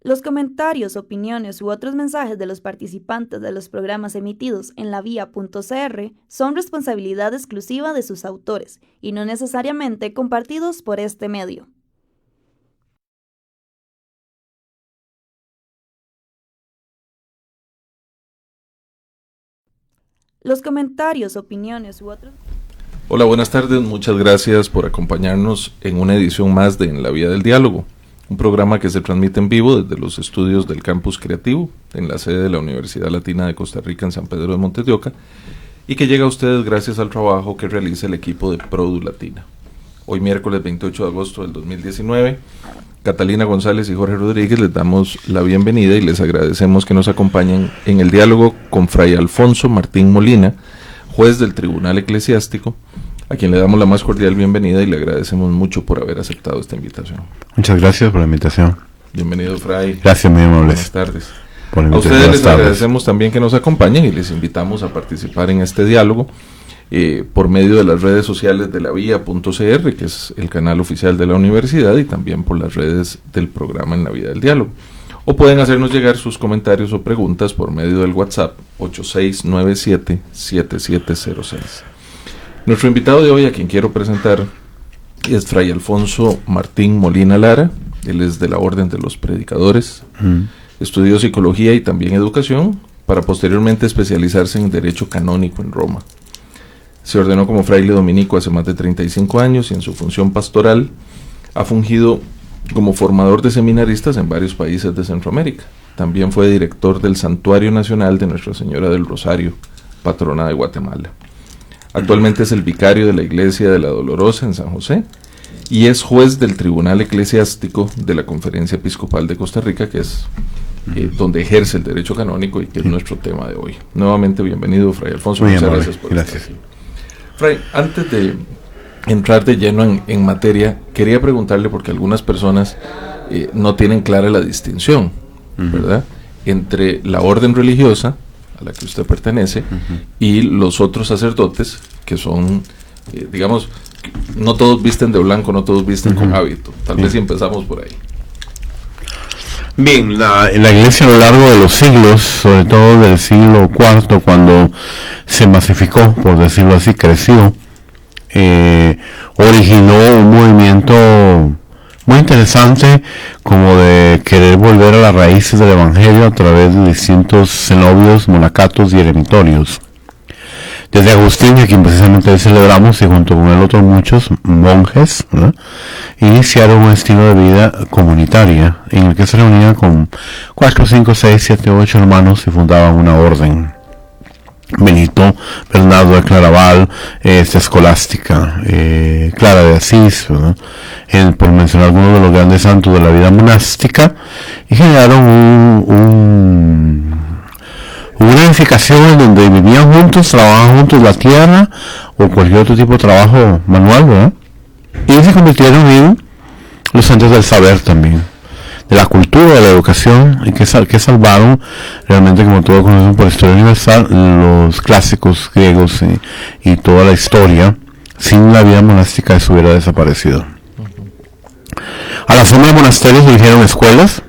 Los comentarios, opiniones u otros mensajes de los participantes de los programas emitidos en lavia.cr son responsabilidad exclusiva de sus autores y no necesariamente compartidos por este medio. Los comentarios, opiniones u otros... Hola, buenas tardes, muchas gracias por acompañarnos en una edición más de En la Vía del Diálogo, un programa que se transmite en vivo desde los estudios del Campus Creativo, en la sede de la Universidad Latina de Costa Rica en San Pedro de Montes de Oca, y que llega a ustedes gracias al trabajo que realiza el equipo de Produ Latina. Hoy miércoles 28 de agosto del 2019, Catalina González y Jorge Rodríguez les damos la bienvenida y les agradecemos que nos acompañen en el diálogo con Fray Alfonso Martín Molina, juez del Tribunal Eclesiástico, a quien le damos la más cordial bienvenida y le agradecemos mucho por haber aceptado esta invitación. Muchas gracias por la invitación. Bienvenido, Fray. Gracias, muy amables. Buenas tardes. A ustedes les agradecemos también que nos acompañen y les invitamos a participar en este diálogo por medio de las redes sociales de lavia.cr, que es el canal oficial de la universidad, y también por las redes del programa En la Vía del Diálogo. O pueden hacernos llegar sus comentarios o preguntas por medio del WhatsApp 8697-7706. Nuestro invitado de hoy, a quien quiero presentar, es Fray Alfonso Martín Molina Lara. Él es de la Orden de los Predicadores. Estudió Psicología y también Educación, para posteriormente especializarse en Derecho Canónico en Roma. Se ordenó como fraile dominico hace más de 35 años y en su función pastoral ha fungido como formador de seminaristas en varios países de Centroamérica. También fue director del Santuario Nacional de Nuestra Señora del Rosario, patrona de Guatemala. Actualmente es el vicario de la Iglesia de la Dolorosa en San José y es juez del Tribunal Eclesiástico de la Conferencia Episcopal de Costa Rica, que es donde ejerce el derecho canónico y que es nuestro tema de hoy. Nuevamente bienvenido, Fray Alfonso. Muy muchas amable. Gracias por Gracias. estar aquí. Fray, antes de entrar de lleno en materia, quería preguntarle, porque algunas personas no tienen clara la distinción, ¿verdad?, entre la orden religiosa a la que usted pertenece y los otros sacerdotes, que son, digamos, no todos visten de blanco, no todos visten con hábito. Tal vez si empezamos por ahí. Bien, la Iglesia a lo largo de los siglos, sobre todo del siglo IV, cuando se masificó, por decirlo así, creció, originó un movimiento muy interesante, como de querer volver a las raíces del Evangelio a través de distintos cenobios, monacatos y eremitorios. Desde Agustín, a quien precisamente hoy celebramos, y junto con él otros muchos monjes, ¿no?, iniciaron un estilo de vida comunitaria, en el que se reunían con 4, 5, 6, 7, 8 hermanos y fundaban una orden. Benito, Bernardo de Claraval, Escolástica, Clara de Asís, ¿no?, por mencionar algunos de los grandes santos de la vida monástica, y generaron una edificación en donde vivían juntos, trabajaban juntos la tierra o cualquier otro tipo de trabajo manual, ¿verdad?, y se convirtieron en los centros del saber también, de la cultura, de la educación, y que salvaron realmente, como todos conocen por historia universal, los clásicos griegos y toda la historia. Sin la vida monástica eso hubiera desaparecido. A la sombra de monasterios dirigieron escuelas,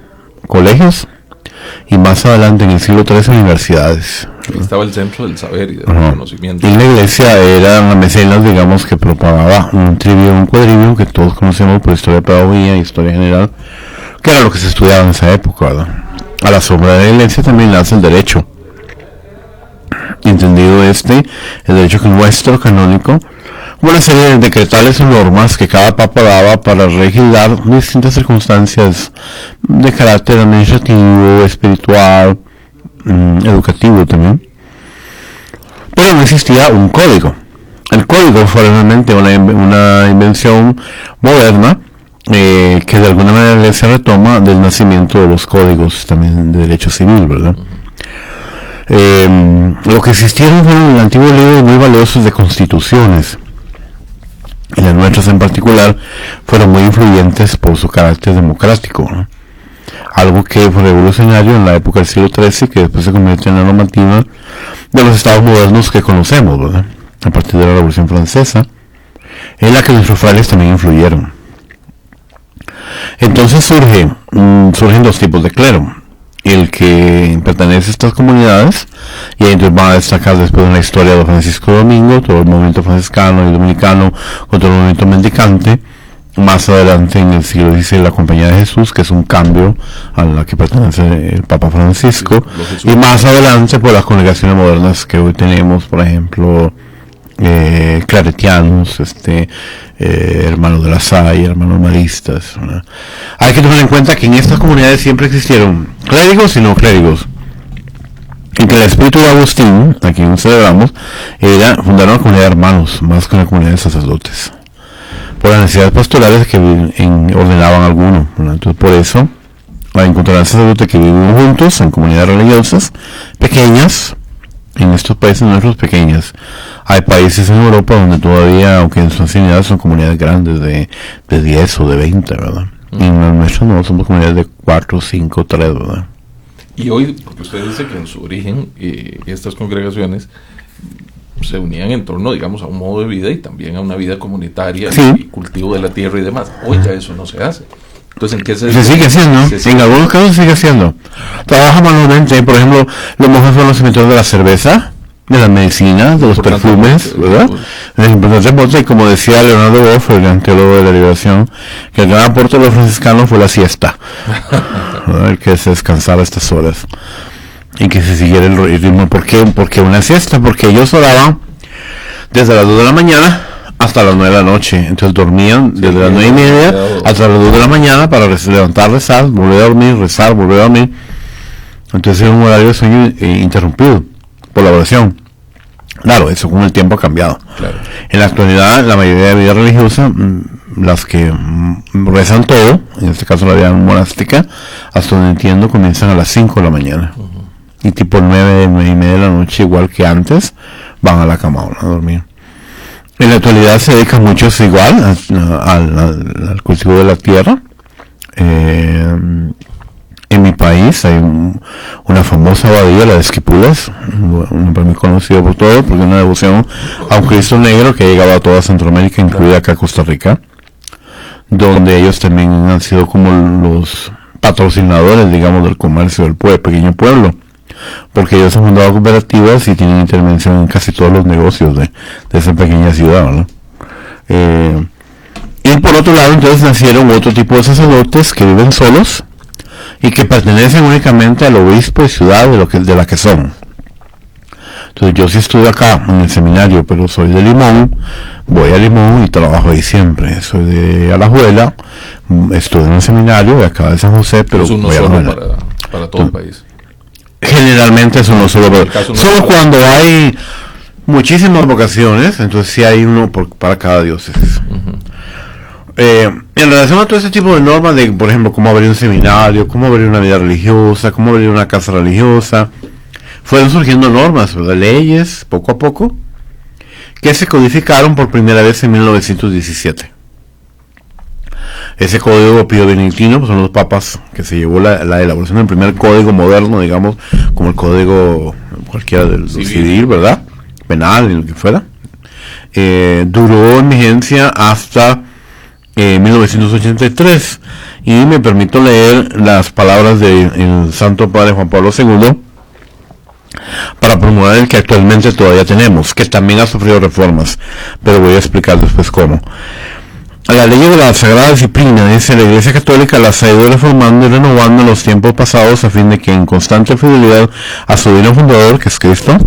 colegios, y más adelante en el siglo III universidades. Ahí estaba el centro del saber y del conocimiento. Y la iglesia era la mecenas, digamos, que propagaba un trivium, un quadrivium, que todos conocemos por historia de pedagogía y historia general, que era lo que se estudiaba en esa época, ¿verdad? A la sombra de la iglesia también nace el derecho. Entendido el derecho nuestro canónico, una serie de decretales y normas que cada papa daba para legislar distintas circunstancias de carácter administrativo, espiritual, educativo también. Pero no existía un código. El código fue realmente una invención moderna, que de alguna manera se retoma del nacimiento de los códigos también de derecho civil, ¿verdad? Lo que existieron fueron en el antiguo libro muy valiosos de constituciones, y las nuestras en particular fueron muy influyentes por su carácter democrático, ¿no?, algo que fue revolucionario en la época del siglo XIII, que después se convirtió en la normativa de los estados modernos que conocemos, ¿verdad?, a partir de la Revolución Francesa, en la que nuestros frailes también influyeron. Entonces surgen dos tipos de clero. El que pertenece a estas comunidades, y entonces van a destacar después de la historia de Francisco Domingo, todo el movimiento franciscano y dominicano, con todo el movimiento mendicante. Más adelante en el siglo XVI la Compañía de Jesús, que es un cambio a la que pertenece el Papa Francisco, y más adelante por las congregaciones modernas que hoy tenemos, por ejemplo, claretianos, hermanos de la Salle, hermanos maristas, ¿verdad? Hay que tener en cuenta que en estas comunidades siempre existieron clérigos y no clérigos, y que el espíritu de Agustín, a quien celebramos, era fundar una comunidad de hermanos más que una comunidad de sacerdotes, por las necesidades pastorales que ordenaban algunos, ¿verdad? Entonces por eso a encontrar sacerdotes que viven juntos en comunidades religiosas pequeñas. En estos países nuestros pequeñas, hay países en Europa donde todavía, aunque en su ancianidad, son comunidades grandes de 10 o de 20, ¿verdad? Y en las nuestras no, somos comunidades de 4, 5, 3, ¿verdad? Y hoy, porque usted dice que en su origen estas congregaciones se unían en torno, digamos, a un modo de vida y también a una vida comunitaria, sí, y cultivo de la tierra y demás. Hoy ya eso no se hace. Entonces, ¿en qué se sigue haciendo? En algunos casos se sigue haciendo. Trabaja manualmente, por ejemplo, los monjes son los inventores de la cerveza, de la medicina, de los perfumes, ¿verdad? Es importante, y como decía Leonardo Boff, el gran teólogo de la liberación, que el gran aporte de los franciscanos fue la siesta, ¿verdad? El que se descansara estas horas y que se siguiera el ritmo. ¿Por qué una siesta? Porque ellos oraban desde las 2 de la mañana hasta las 9 de la noche, entonces dormían desde las 9:30 hasta las 2 de la mañana para levantar, rezar, volver a dormir, rezar, volver a dormir. Entonces era un horario de sueño interrumpido por la oración. Claro, eso con el tiempo ha cambiado. Claro. En la actualidad, la mayoría de vida religiosa, las que rezan todo, en este caso la vida monástica, hasta donde entiendo, comienzan a las 5 de la mañana. Y tipo 9:30 de la noche, igual que antes, van a la cama a dormir. En la actualidad se dedican muchos igual al cultivo de la tierra. En mi país hay una famosa abadía, la de Esquipulas, un nombre muy conocido por todos, porque es una devoción a un Cristo negro que ha llegado a toda Centroamérica, incluida acá Costa Rica, donde ellos también han sido como los patrocinadores, digamos, del comercio del pequeño pueblo, porque ellos han fundado cooperativas y tienen intervención en casi todos los negocios de esa pequeña ciudad, ¿no? Y por otro lado, entonces nacieron otro tipo de sacerdotes que viven solos y que pertenecen únicamente al obispo y ciudad de la que son. Entonces yo sí estudio acá en el seminario, pero soy de Limón, voy a Limón y trabajo ahí siempre. Soy de Alajuela, estudio en el seminario de acá de San José, pero es uno solo para todo el país. Generalmente eso no solo cuando hay muchísimas vocaciones, entonces sí hay uno para cada diócesis. En relación a todo este tipo de normas de, por ejemplo, cómo abrir un seminario, cómo abrir una vida religiosa, cómo abrir una casa religiosa, fueron surgiendo normas, ¿verdad? Leyes, poco a poco, que se codificaron por primera vez en 1917. Ese código Pío Benedictino, pues son los papas que se llevó la elaboración del primer código moderno, digamos, como el código cualquiera del civil, ¿verdad? Penal, y lo que fuera. Duró en vigencia hasta 1983, y me permito leer las palabras del Santo Padre Juan Pablo II para promulgar el que actualmente todavía tenemos, que también ha sufrido reformas, pero voy a explicar después cómo. La ley de la Sagrada Disciplina dice: la Iglesia Católica las ha ido reformando y renovando en los tiempos pasados a fin de que en constante fidelidad a su divino fundador, que es Cristo,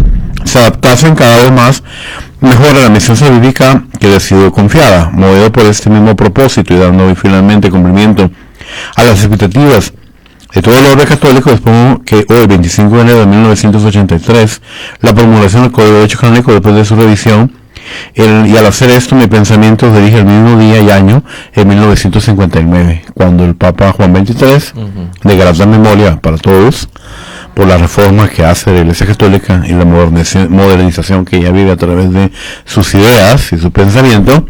se adaptasen cada vez más mejor a la misión salvífica que les ha sido confiada, movido por este mismo propósito y dando finalmente cumplimiento a las expectativas de todo el orden católico. Dispongo que hoy, 25 de enero de 1983, la promulgación del Código de Derecho Canónico, después de su revisión, y al hacer esto mi pensamiento se dirige al mismo día y año, en 1959, cuando el Papa Juan XXIII, de grata memoria para todos, por la reforma que hace de la Iglesia Católica y la modernización que ella vive a través de sus ideas y su pensamiento,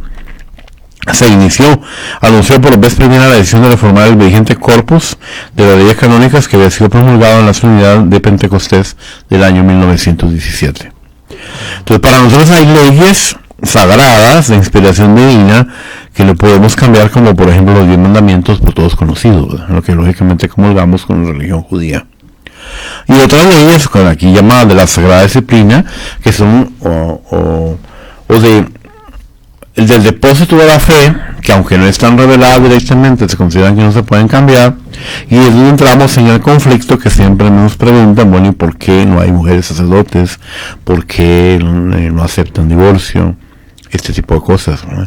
se anunció por vez primera la decisión de reformar el vigente corpus de las leyes canónicas que había sido promulgado en la solemnidad de Pentecostés del año 1917. Entonces, para nosotros hay leyes sagradas de inspiración divina que lo podemos cambiar, como por ejemplo los 10 mandamientos por todos conocidos, ¿verdad? Lo que lógicamente comulgamos con la religión judía. Y otras leyes, aquí llamadas de la Sagrada Disciplina, que son del depósito de la fe, que aunque no están reveladas directamente, se consideran que no se pueden cambiar. Y es donde entramos en el conflicto que siempre nos preguntan, bueno, ¿y por qué no hay mujeres sacerdotes? ¿Por qué no aceptan divorcio? Este tipo de cosas, ¿no?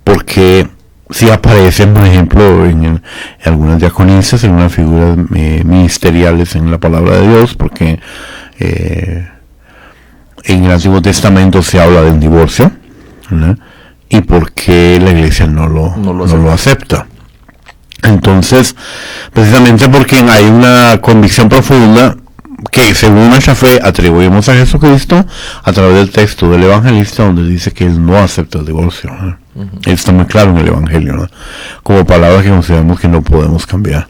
Porque si aparecen, por ejemplo, en algunas diaconisas, en unas figuras ministeriales en la palabra de Dios, porque en el Antiguo Testamento se habla de un divorcio, ¿no? Y porque la iglesia no lo acepta. Entonces, precisamente porque hay una convicción profunda que según nuestra fe atribuimos a Jesucristo a través del texto del evangelista, donde dice que él no acepta el divorcio, ¿no? Está muy claro en el evangelio, ¿no? Como palabras que consideramos que no podemos cambiar.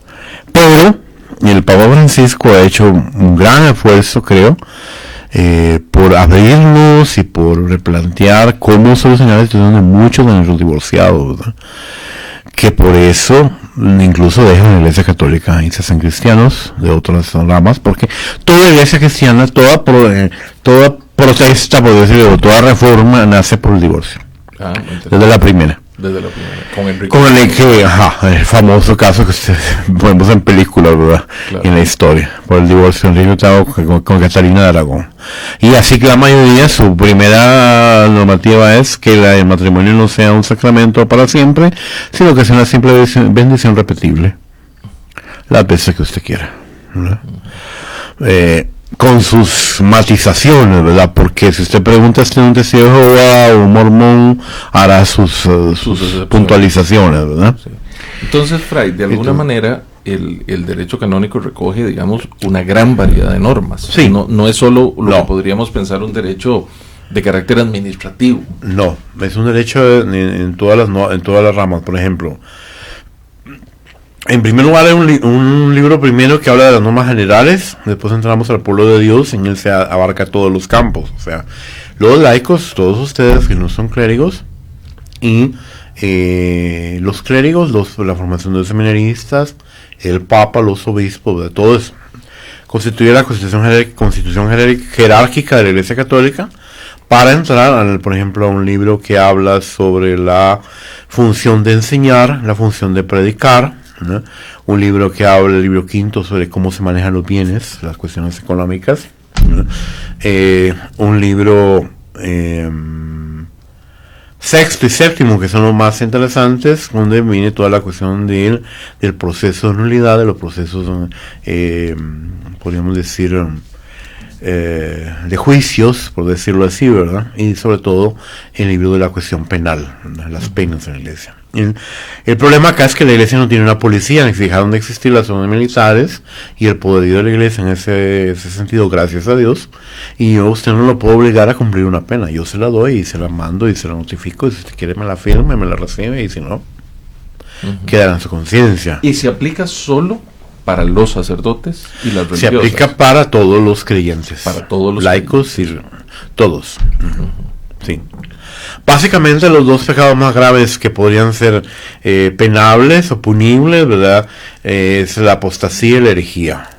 Pero el Papa Francisco ha hecho un gran esfuerzo, creo, por abrirnos y por replantear cómo solucionar la situación de muchos de nuestros divorciados, ¿verdad? Que por eso incluso dejan la iglesia católica y se hacen cristianos de otras ramas, porque toda iglesia cristiana, toda protesta, por decirlo, toda reforma nace por el divorcio. Desde la primera. Con Enrique, el famoso caso que vemos en películas, ¿verdad? Claro. En la historia, por el divorcio de Enrique con Catalina de Aragón. Y así que la mayoría, su primera normativa es que el matrimonio no sea un sacramento para siempre, sino que sea una simple bendición repetible, las veces que usted quiera, ¿verdad? Con sus matizaciones, ¿verdad? Porque si usted pregunta si es un testigo de Jehová o un mormón, hará sus puntualizaciones, ¿verdad? Sí. Entonces, Fray, de alguna manera, el derecho canónico recoge, digamos, una gran variedad de normas. Sí. No es solo lo que podríamos pensar un derecho de carácter administrativo. No, es un derecho en todas las ramas. Por ejemplo, en primer lugar hay un libro primero que habla de las normas generales, después entramos al pueblo de Dios, en él se abarca todos los campos, o sea, los laicos, todos ustedes que no son clérigos, y los clérigos, la formación de los seminaristas, el Papa, los obispos, de todo eso, constituye la constitución jerárquica de la Iglesia Católica, para entrar, por ejemplo, a un libro que habla sobre la función de enseñar, la función de predicar, ¿no? Un libro que habla, el libro quinto, sobre cómo se manejan los bienes, las cuestiones económicas, ¿no? Un libro sexto y séptimo, que son los más interesantes, donde viene toda la cuestión del proceso de nulidad, de los procesos, podríamos decir, de juicios, por decirlo así, ¿verdad? Y sobre todo el libro de la cuestión penal, ¿verdad? Las penas en la iglesia. El problema acá es que la iglesia no tiene una policía, ni dejaron de existir las zonas militares, y el poderío de la iglesia en ese sentido, gracias a Dios, y yo usted no lo puedo obligar a cumplir una pena, yo se la doy y se la mando y se la notifico, y si usted quiere me la firme, me la recibe, y si no, quedará en su conciencia. ¿Y se aplica solo para los sacerdotes y las religiosas? Se aplica para todos los creyentes, para todos los laicos y todos. Sí. Básicamente los dos pecados más graves que podrían ser penables o punibles, ¿verdad? Es la apostasía y la herejía.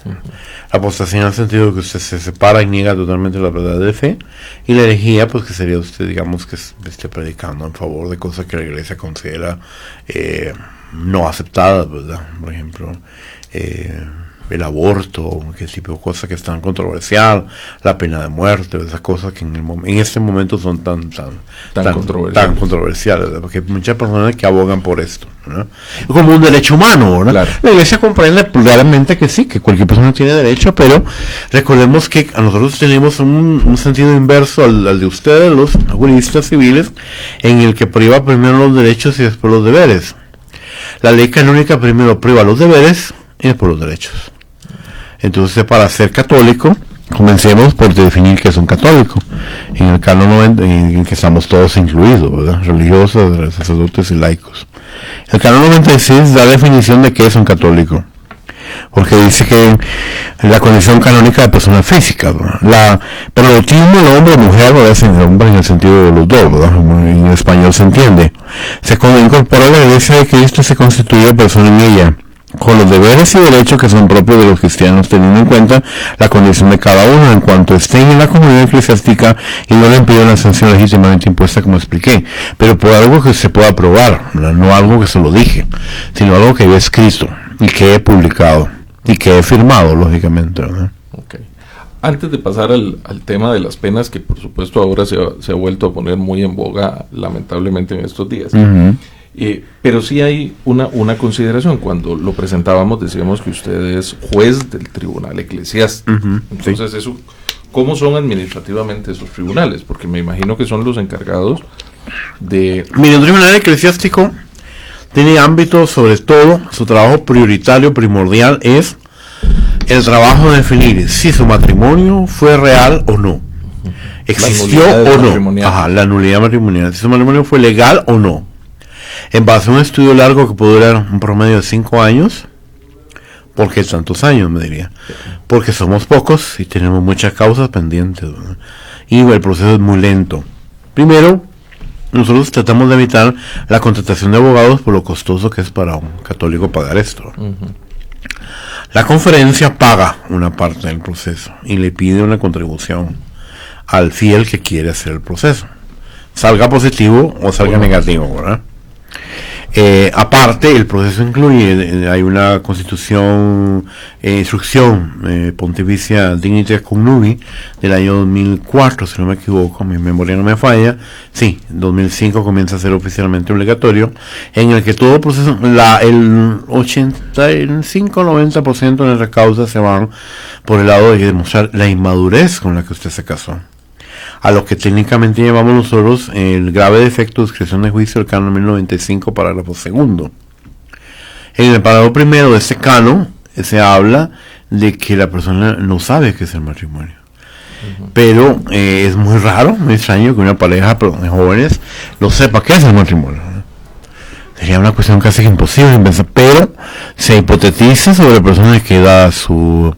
La apostasía en el sentido de que usted se separa y niega totalmente la verdad de fe, y la herejía, pues que sería usted, digamos, que esté predicando en favor de cosas que la iglesia considera no aceptadas, ¿verdad? Por ejemplo, el aborto, qué tipo de cosas que están controversial, la pena de muerte, esas cosas que en este momento son tan controversiales, ¿verdad? Porque hay muchas personas que abogan por esto, ¿no? Como un derecho humano, ¿no? Claro. La iglesia comprende claramente que sí, que cualquier persona tiene derecho, pero recordemos que a nosotros tenemos un sentido inverso al de ustedes, los juristas civiles, en el que priva primero los derechos y después los deberes. La ley canónica primero priva los deberes y después los derechos. Entonces, para ser católico, comencemos por definir qué es un católico. En el canon 90, en que estamos todos incluidos, ¿verdad? Religiosos, sacerdotes y laicos. El canon 96 da definición de qué es un católico. porque dice que la condición canónica de persona física, ¿verdad? Pero el bautismo de hombre o mujer, ¿verdad? Hombre en el sentido de los dos, ¿verdad? En español se entiende. Se incorpora a la iglesia de Cristo y se constituye persona en ella, con los deberes y derechos que son propios de los cristianos, teniendo en cuenta la condición de cada uno en cuanto estén en la comunidad eclesiástica y no le impiden la sanción legítimamente impuesta, como expliqué, pero por algo que se pueda probar, no algo que se lo dije, sino algo que he escrito y que he publicado y que he firmado, lógicamente, ¿verdad? Okay. Antes de pasar al tema de las penas, que por supuesto ahora se ha vuelto a poner muy en boga, lamentablemente, en estos días. Uh-huh. Pero sí hay una consideración. Cuando lo presentábamos decíamos que usted es juez del tribunal eclesiástico. Uh-huh, entonces, sí. eso, ¿cómo son administrativamente esos tribunales? Porque me imagino que son los encargados de... Mire, un tribunal eclesiástico tiene ámbitos, sobre todo, su trabajo prioritario, primordial, es el trabajo de definir si su matrimonio fue real o no. Existió o no. Ajá, la nulidad matrimonial. Si su matrimonio fue legal o no. En base a un estudio largo que puede durar un promedio de 5 años, ¿por qué tantos años? Me diría. Porque somos pocos y tenemos muchas causas pendientes, ¿verdad? Y el proceso es muy lento. Primero, nosotros tratamos de evitar la contratación de abogados por lo costoso que es para un católico pagar esto. Uh-huh. La conferencia paga una parte del proceso y le pide una contribución al fiel que quiere hacer el proceso, salga positivo o salga negativo, ¿verdad? Aparte, el proceso incluye, hay una constitución, instrucción pontificia Dignitatis Connubii del año 2004, si no me equivoco, mi memoria no me falla, sí, 2005 comienza a ser oficialmente obligatorio, en el que todo el proceso, el 85-90% de las causas se van por el lado de demostrar la inmadurez con la que usted se casó, a lo que técnicamente llamamos nosotros el grave defecto de discreción de juicio del canon 1095, parágrafo 2. En el parágrafo primero de este canon se habla de que la persona no sabe qué es el matrimonio. Uh-huh. Pero es muy raro, muy extraño que una pareja de jóvenes no sepa qué es el matrimonio. Sería una cuestión casi imposible, pero se hipotetiza sobre personas que, dada su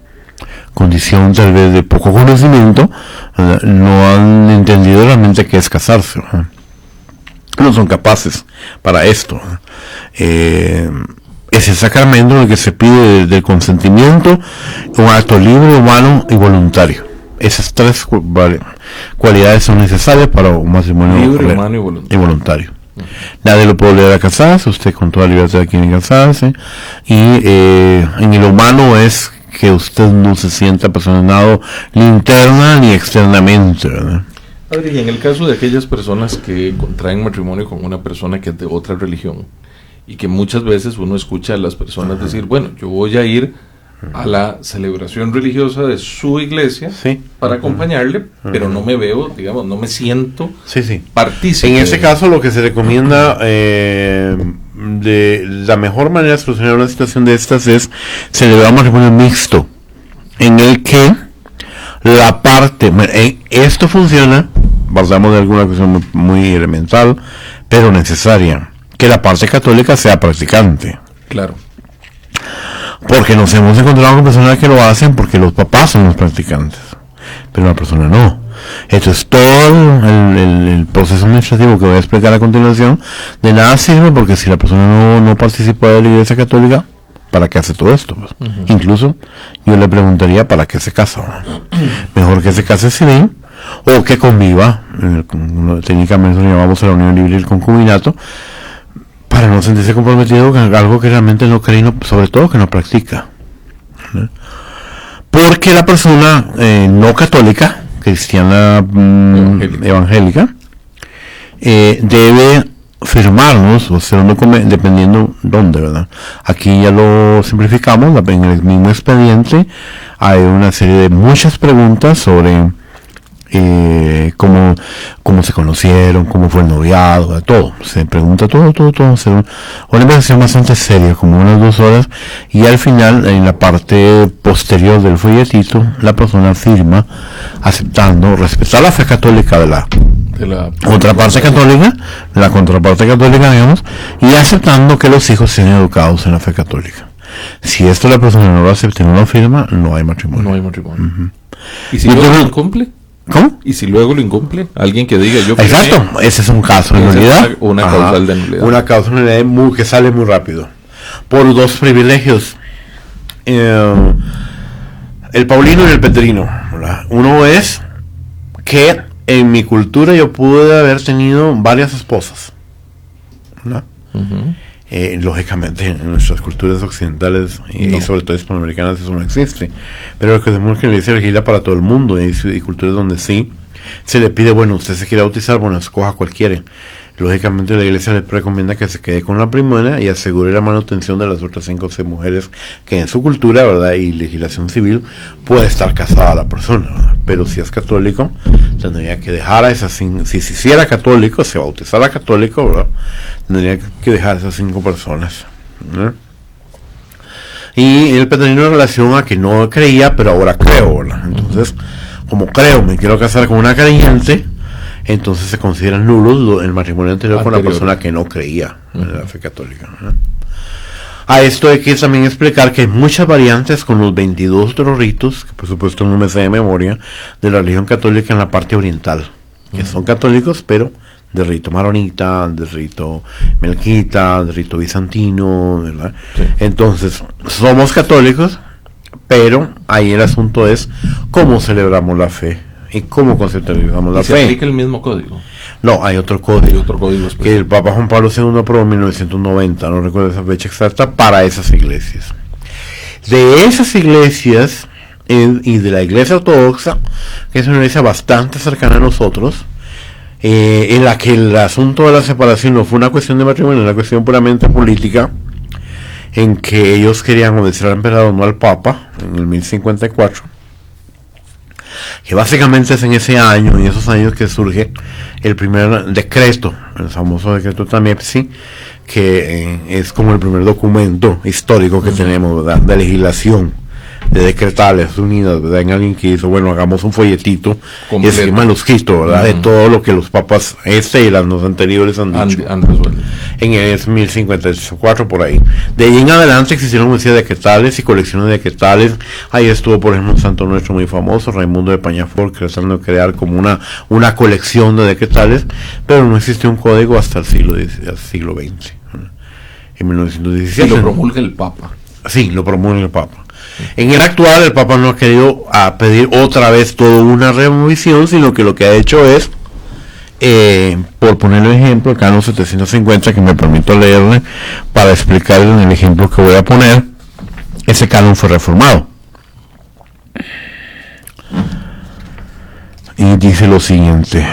condición tal vez de poco conocimiento, no han entendido realmente qué es casarse, no son capaces para esto. Es el sacramento en el que se pide del consentimiento, un acto libre, humano y voluntario. Esas tres cualidades son necesarias para un matrimonio libre, humano y voluntario. Nadie lo puede obligar a casarse, usted con toda libertad quiere casarse, y en el humano es que usted no se sienta apasionado ni interna ni externamente, ¿verdad? Y en el caso de aquellas personas que contraen matrimonio con una persona que es de otra religión, y que muchas veces uno escucha a las personas decir, bueno, yo voy a ir a la celebración religiosa de su iglesia, sí, para acompañarle, pero no me veo, digamos, no me siento partícipe. En ese caso, lo que se recomienda de la mejor manera de solucionar una situación de estas es celebrar un matrimonio mixto, en el que la parte, esto funciona, partamos de alguna cuestión muy elemental, pero necesaria, que la parte católica sea practicante. Claro. Porque nos hemos encontrado con personas que lo hacen porque los papás son los practicantes, pero la persona no. Entonces todo el proceso administrativo que voy a explicar a continuación de nada sirve, porque si la persona no participa de la iglesia católica, ¿para qué hace todo esto? Pues? Uh-huh. Incluso yo le preguntaría ¿para qué se casa? Mejor que se case civil o que conviva, técnicamente lo llamamos a la unión libre y el concubinato, para no sentirse comprometido con algo que realmente no cree, sobre todo que no practica, ¿no? Porque la persona no católica, cristiana, evangélica, debe firmarnos o hacer un documento, dependiendo dónde, ¿verdad? Aquí ya lo simplificamos, en el mismo expediente hay una serie de muchas preguntas sobre cómo se conocieron, cómo fue el noviado, todo. Se pregunta todo. Una investigación bastante seria, como unas 2 horas, y al final, en la parte posterior del folletito, la persona firma aceptando, respetar la fe católica de la otra parte católica, la contraparte católica, digamos, y aceptando que los hijos sean educados en la fe católica. Si esto la persona no lo acepta y no lo firma, no hay matrimonio. No hay matrimonio. Uh-huh. ¿Y si luego lo incumple? ¿Cómo? ¿Y si luego lo incumple? Alguien que diga yo... Exacto, ese es un caso de nulidad. Una causal de nulidad. Una causal de nulidad que sale muy rápido. Por dos privilegios. El paulino y el petrino, ¿verdad? Uno es que en mi cultura yo pude haber tenido varias esposas, ¿verdad? Uh-huh. Lógicamente en nuestras culturas occidentales y sobre todo hispanoamericanas eso no existe, pero lo que tenemos que decir legisla para todo el mundo y culturas donde sí se le pide, bueno, usted se quiere bautizar, bueno, escoja cualquiera. Lógicamente la iglesia le recomienda que se quede con la primera y asegure la manutención de las otras 5 o 6 mujeres que en su cultura, ¿verdad? Y legislación civil puede estar casada la persona, ¿verdad? Pero si es católico, tendría que dejar a esas 5, si era católico, se bautizara católico, ¿verdad? Tendría que dejar a esas 5 personas, ¿verdad? Y el petrino en relación a que no creía, pero ahora creo, ¿verdad? Entonces, como creo, me quiero casar con una creyente, entonces se consideran nulos el matrimonio anterior con la persona que no creía en la fe católica, ¿no? A esto hay que también explicar que hay muchas variantes con los 22 otros ritos, que por supuesto no me sé de memoria, de la religión católica en la parte oriental, que son católicos, pero de rito maronita, de rito melquita, de rito bizantino, ¿verdad? Sí. Entonces, somos católicos, pero ahí el asunto es cómo celebramos la fe. ¿Y cómo conceptualizamos la fe? ¿Se aplica el mismo código? No, hay otro código. Hay otro código especial. Que el Papa Juan Pablo II aprobó en 1990, no recuerdo esa fecha exacta, para esas iglesias. De esas iglesias y de la iglesia ortodoxa, que es una iglesia bastante cercana a nosotros, en la que el asunto de la separación no fue una cuestión de matrimonio, una cuestión puramente política, en que ellos querían obedecer al emperador, no al Papa, en el 1054. Que básicamente es en ese año, en esos años que surge el primer decreto, el famoso decreto Tamepsi, que es como el primer documento histórico que tenemos, ¿verdad? De legislación, de decretales unidas, ¿verdad? En alguien que hizo, bueno, hagamos un folletito y ese manuscrito, ¿verdad? De todo lo que los papas y las dos anteriores han dicho. En el 1054 por ahí. De ahí en adelante existieron muchas decretales y colecciones de decretales. Ahí estuvo, por ejemplo, un santo nuestro muy famoso, Raimundo de Peñafort, tratando de crear como una colección de decretales, pero no existió un código hasta el siglo XX. En 1917. Y lo promulga el Papa. Sí, lo promulga el Papa. En el actual, el Papa no ha querido pedir otra vez toda una revisión, sino que lo que ha hecho es, por poner el ejemplo, el canon 750, que me permito leerle para explicarle en el ejemplo que voy a poner, ese canon fue reformado. Y dice lo siguiente: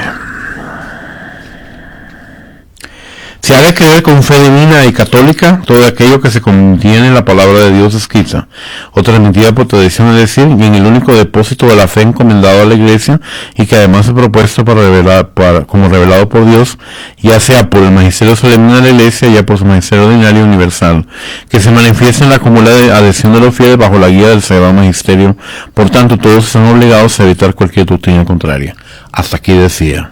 se ha de creer con fe divina y católica todo aquello que se contiene en la palabra de Dios escrita o transmitida por tradición, es decir, y en el único depósito de la fe encomendado a la Iglesia, y que además es propuesto como revelado por Dios, ya sea por el magisterio solemne de la Iglesia, ya por su magisterio ordinario universal, que se manifiesta en la acumulada adhesión de los fieles bajo la guía del sagrado magisterio. Por tanto, todos están obligados a evitar cualquier doctrina contraria. Hasta aquí decía.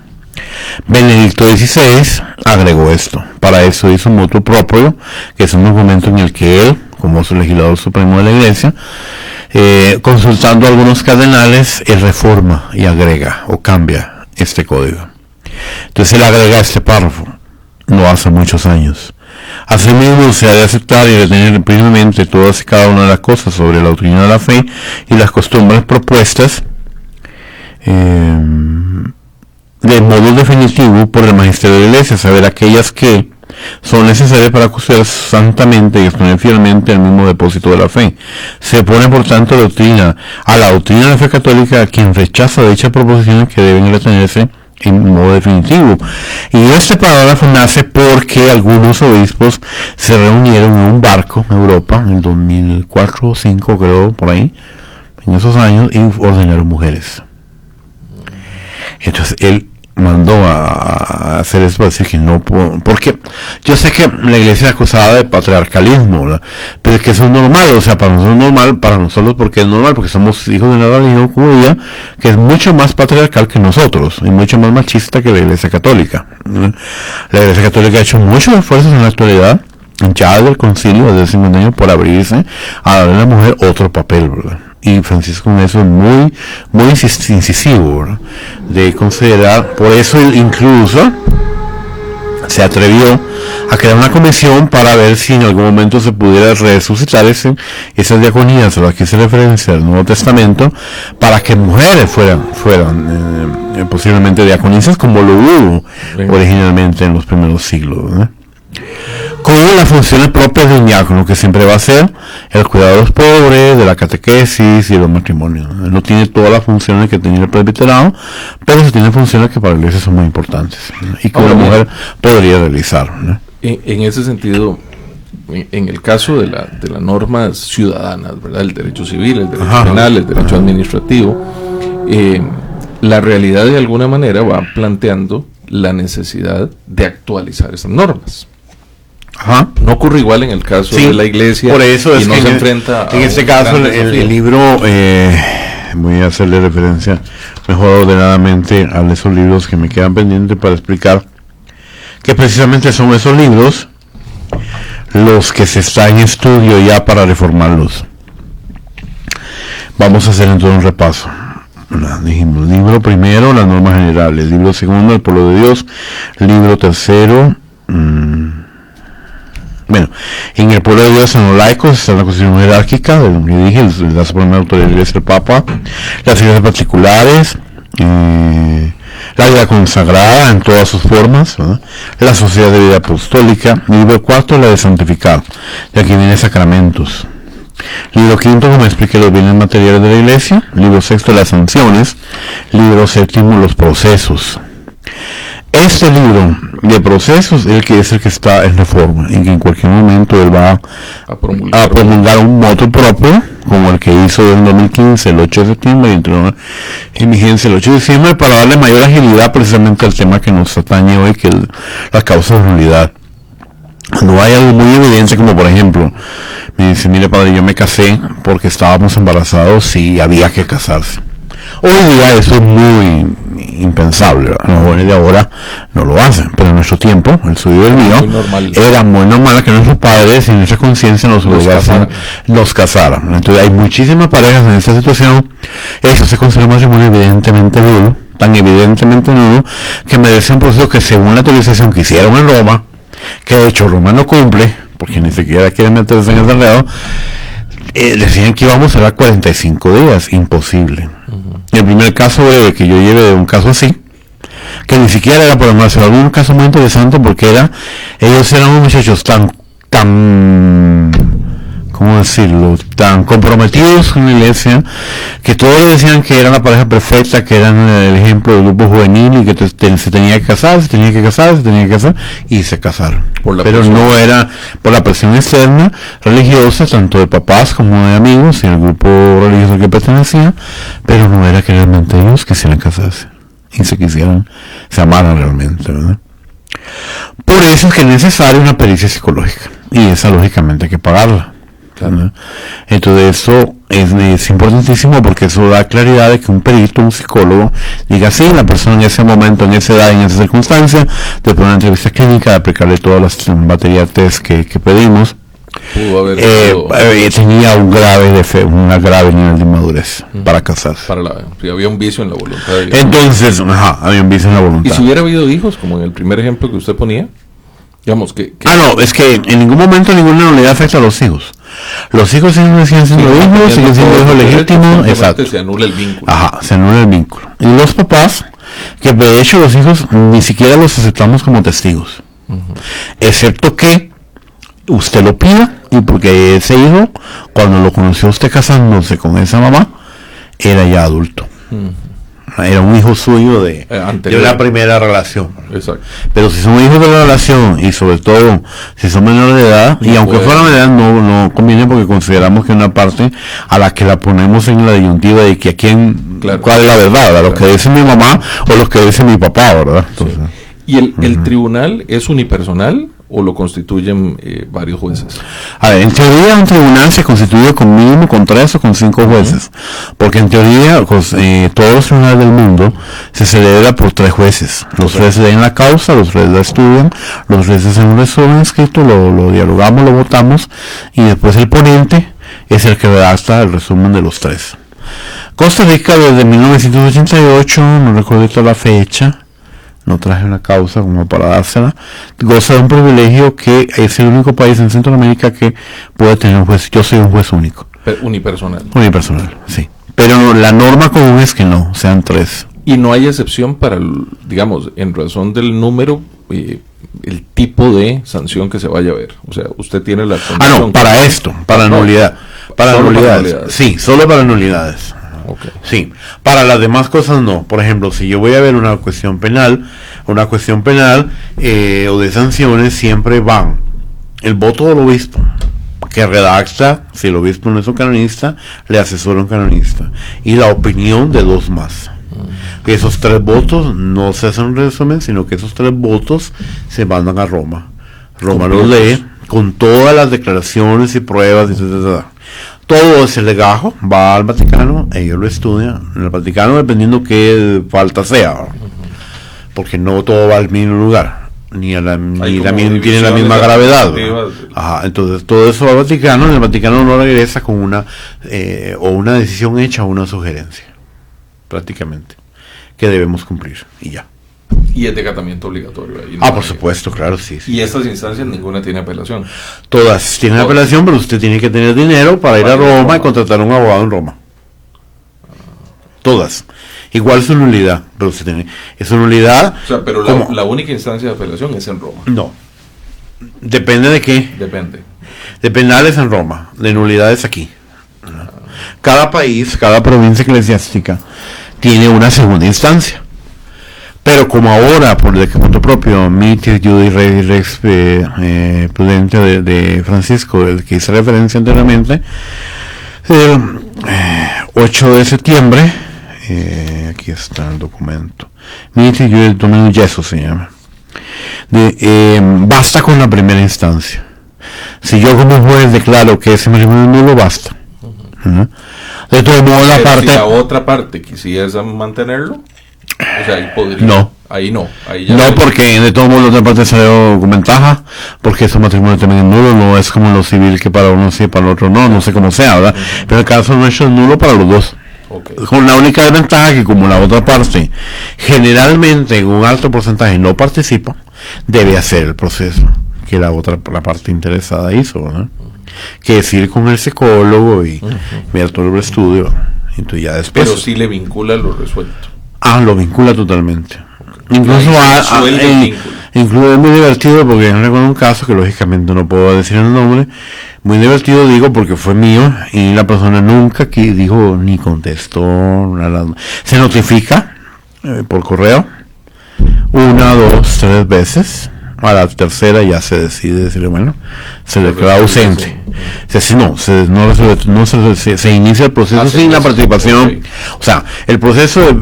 Benedicto XVI agregó esto. Para eso hizo un motu proprio, que es un documento en el que él, como su legislador supremo de la Iglesia, consultando a algunos cardenales, él reforma y agrega o cambia este código. Entonces él agrega este párrafo: no hace muchos años. Asimismo, se ha de aceptar y retener firmemente todas y cada una de las cosas sobre la doctrina de la fe y las costumbres propuestas de modo definitivo por el magisterio de la Iglesia, saber aquellas que son necesarias para custodiar santamente y exponer fielmente el mismo depósito de la fe. Se opone, por tanto, a la doctrina de la fe católica a quien rechaza dichas proposiciones que deben retenerse en modo definitivo. Y este parágrafo nace porque algunos obispos se reunieron en un barco en Europa en el 2004 o 2005, creo, por ahí, en esos años, y ordenaron mujeres. Entonces él mandó a hacer eso para decir que no, porque yo sé que la Iglesia es acusada de patriarcalismo, ¿verdad? Pero es que eso es normal, o sea, para nosotros es normal, para nosotros porque es normal, porque somos hijos de una religión judía que es mucho más patriarcal que nosotros y mucho más machista que la Iglesia católica, ¿verdad? La Iglesia católica ha hecho muchos esfuerzos en la actualidad hinchada del concilio desde el 50 años por abrirse a darle a la mujer otro papel, ¿verdad? Y Francisco en eso es muy, muy incisivo, ¿verdad? De considerar, por eso incluso se atrevió a crear una comisión para ver si en algún momento se pudiera resucitar esas diaconías a las que se referencia el Nuevo Testamento, para que mujeres fueran posiblemente diaconisas, como lo hubo originalmente en los primeros siglos, ¿no? Con las funciones propias de un diácono, que siempre va a ser el cuidado de los pobres, de la catequesis y de los matrimonios. No tiene todas las funciones que tenía el presbiterado, pero sí tiene funciones que para la iglesia son muy importantes, ¿no? Y que una mujer podría realizar, ¿no? En ese sentido, en el caso de las normas ciudadanas, ¿verdad? El derecho civil, el derecho penal, el derecho administrativo, la realidad de alguna manera va planteando la necesidad de actualizar esas normas. No ocurre igual en el caso de la iglesia, por eso es y no que se enfrenta en este caso el libro, voy a hacerle referencia mejor ordenadamente a esos libros que me quedan pendientes para explicar que precisamente son esos libros los que se están en estudio ya para reformarlos. Vamos a hacer entonces un repaso. Dijimos, libro primero, las normas generales; libro segundo, el pueblo de Dios; libro tercero, bueno, en el pueblo de Dios, en los laicos, está la constitución jerárquica, de lo que dije, la suprema autoridad de la iglesia, el Papa; las iglesias particulares, la vida consagrada en todas sus formas, ¿verdad? La sociedad de vida apostólica; libro cuarto, la de santificar, de aquí vienen sacramentos; libro quinto, como expliqué, los bienes materiales de la iglesia; libro sexto, las sanciones; libro séptimo, los procesos. Este libro de procesos es el que está en reforma, en que en cualquier momento él va a promulgar un motu propio, como el que hizo en 2015, el 8 de septiembre, y entró en vigencia el 8 de diciembre, para darle mayor agilidad precisamente al tema que nos atañe hoy, que es la causa de nulidad. No hay algo muy evidente, como por ejemplo, me dice, mire padre, yo me casé porque estábamos embarazados y había que casarse. Hoy día eso es muy impensable, los jóvenes de ahora no lo hacen, pero en nuestro tiempo, el suyo y el mío, era muy normal que nuestros padres sin esa conciencia nos casaran. Entonces hay muchísimas parejas en esta situación. Eso se considera un matrimonio evidentemente nulo, tan evidentemente nulo, que merece un proceso que, según la autorización que hicieron en Roma, que de hecho Roma no cumple, porque ni siquiera quieren meterse en ese enredo, decían que íbamos a dar 45 días, imposible. El primer caso breve que yo llevé de un caso así, que ni siquiera era por embarazo, algún caso muy interesante, porque ellos eran unos muchachos tan ¿cómo decirlo?, tan comprometidos con la iglesia, que todos decían que eran la pareja perfecta, que eran el ejemplo del grupo juvenil, y que se tenía que casar, y se casaron. Pero no era por la presión externa religiosa, tanto de papás como de amigos y el grupo religioso al que pertenecía, pero no era que realmente ellos quisieran casarse y se amaran realmente, ¿verdad? Por eso es que es necesaria una pericia psicológica, y esa lógicamente hay que pagarla. ¿no? Entonces eso es importantísimo, porque eso da claridad de que un perito, un psicólogo, diga sí, la persona en ese momento, en esa edad, en esa circunstancia, después de una entrevista clínica, de aplicarle todas las baterías test que pedimos, tenía una grave nivel de inmadurez para casarse. Había un vicio en la voluntad. Entonces, había un vicio en la voluntad. ¿Y si hubiera habido hijos, como en el primer ejemplo que usted ponía? Digamos que no, es que en ningún momento ninguna nulidad afecta a los hijos. Los hijos siguen siendo hijos, siguen siendo hijos legítimos, exacto. Se anula el vínculo. Se anula el vínculo. Y los papás, que de hecho los hijos ni siquiera los aceptamos como testigos, excepto que usted lo pida, y porque ese hijo, cuando lo conoció usted casándose con esa mamá, era ya adulto. Era un hijo suyo de una primera relación. Exacto. Pero si son hijos de la relación, y sobre todo si son menores de edad, y aunque fuera menor de edad, no conviene, porque consideramos que una parte a la que la ponemos en la disyuntiva de que a quién, cuál es la verdad, ¿verdad? Lo que dice mi mamá o lo que dice mi papá, ¿verdad? Entonces, ¿Y el tribunal es unipersonal o lo constituyen varios jueces? A ver, en teoría un tribunal se constituye con mínimo con 3 o con 5 jueces, porque en teoría todos los tribunales del mundo se celebra por 3 jueces. Los 3 leen la causa, los 3 la estudian, los 3 hacen un resumen escrito, lo dialogamos, lo votamos, y después el ponente es el que redacta el resumen de los 3. Costa Rica desde 1988, no recuerdo toda la fecha, no traje una causa como para dársela, goza de un privilegio que es el único país en Centroamérica que puede tener un juez. Yo soy un juez único. Unipersonal. Unipersonal, sí. Pero la norma común es que no, sean 3. Y no hay excepción para, digamos, en razón del número, el tipo de sanción que se vaya a ver. O sea, usted tiene la condición. No, para esto, para nulidad. Para nulidades. Sí, solo para nulidades. Okay. Sí, para las demás cosas no. Por ejemplo, si yo voy a ver una cuestión penal o de sanciones, siempre van el voto del obispo, que redacta, si el obispo no es un canonista, le asesora un canonista, y la opinión de 2 más. Que esos 3 votos no se hacen un resumen, sino que esos 3 votos se mandan a Roma. Roma los lee con todas las declaraciones y pruebas, etc. Todo ese legajo va al Vaticano, ellos lo estudian en el Vaticano, dependiendo qué falta sea, porque no todo va al mismo lugar, tiene la misma gravedad. Entonces todo eso va al Vaticano, en el Vaticano no regresa con una decisión hecha o una sugerencia, prácticamente, que debemos cumplir, y ya. Y es de acatamiento obligatorio. Por supuesto, claro, sí. Y estas instancias ninguna tiene apelación. Todas tienen apelación, pero usted tiene que tener dinero para ir a Roma y contratar a un abogado en Roma. Todas. Igual su nulidad, pero usted tiene. Es una nulidad. O sea, pero la única instancia de apelación es en Roma. No. Depende de qué. Depende. De penales en Roma, de nulidades aquí. Cada país, cada provincia eclesiástica tiene una segunda instancia. Pero como ahora, por el decreto propio, Mitis Judi Rex Prudente de Francisco, el que hice referencia anteriormente, el 8 de septiembre, aquí está el documento, Mitis Judi Domino Yeso se llama, basta con la primera instancia. Si yo como juez declaro que ese matrimonio nulo, basta. De todo modo, si la otra parte quisiera mantenerlo, o sea, ahí podría. No. Ahí no. Ahí ya no, porque de todo modo la otra parte salió con ventaja, porque ese matrimonio también es nulo, no es como lo civil que para uno sí, para el otro no sé cómo sea, ¿verdad? Pero el caso nuestro es nulo para los dos. Con la única desventaja que como la otra parte generalmente en un alto porcentaje no participa, debe hacer el proceso que la parte interesada hizo, ¿verdad? Que es ir con el psicólogo y ver todo el estudio. Entonces ya después. Pero sí le vincula lo resuelto. Lo vincula totalmente. Incluso es muy divertido porque yo recuerdo un caso que lógicamente no puedo decir el nombre. Muy divertido digo porque fue mío y la persona nunca dijo ni contestó nada. Se notifica por correo 1, 2, 3 veces. A la tercera ya se decide decirle, bueno, se declara ausente. Se inicia el proceso sin la participación. Okay. O sea, el proceso,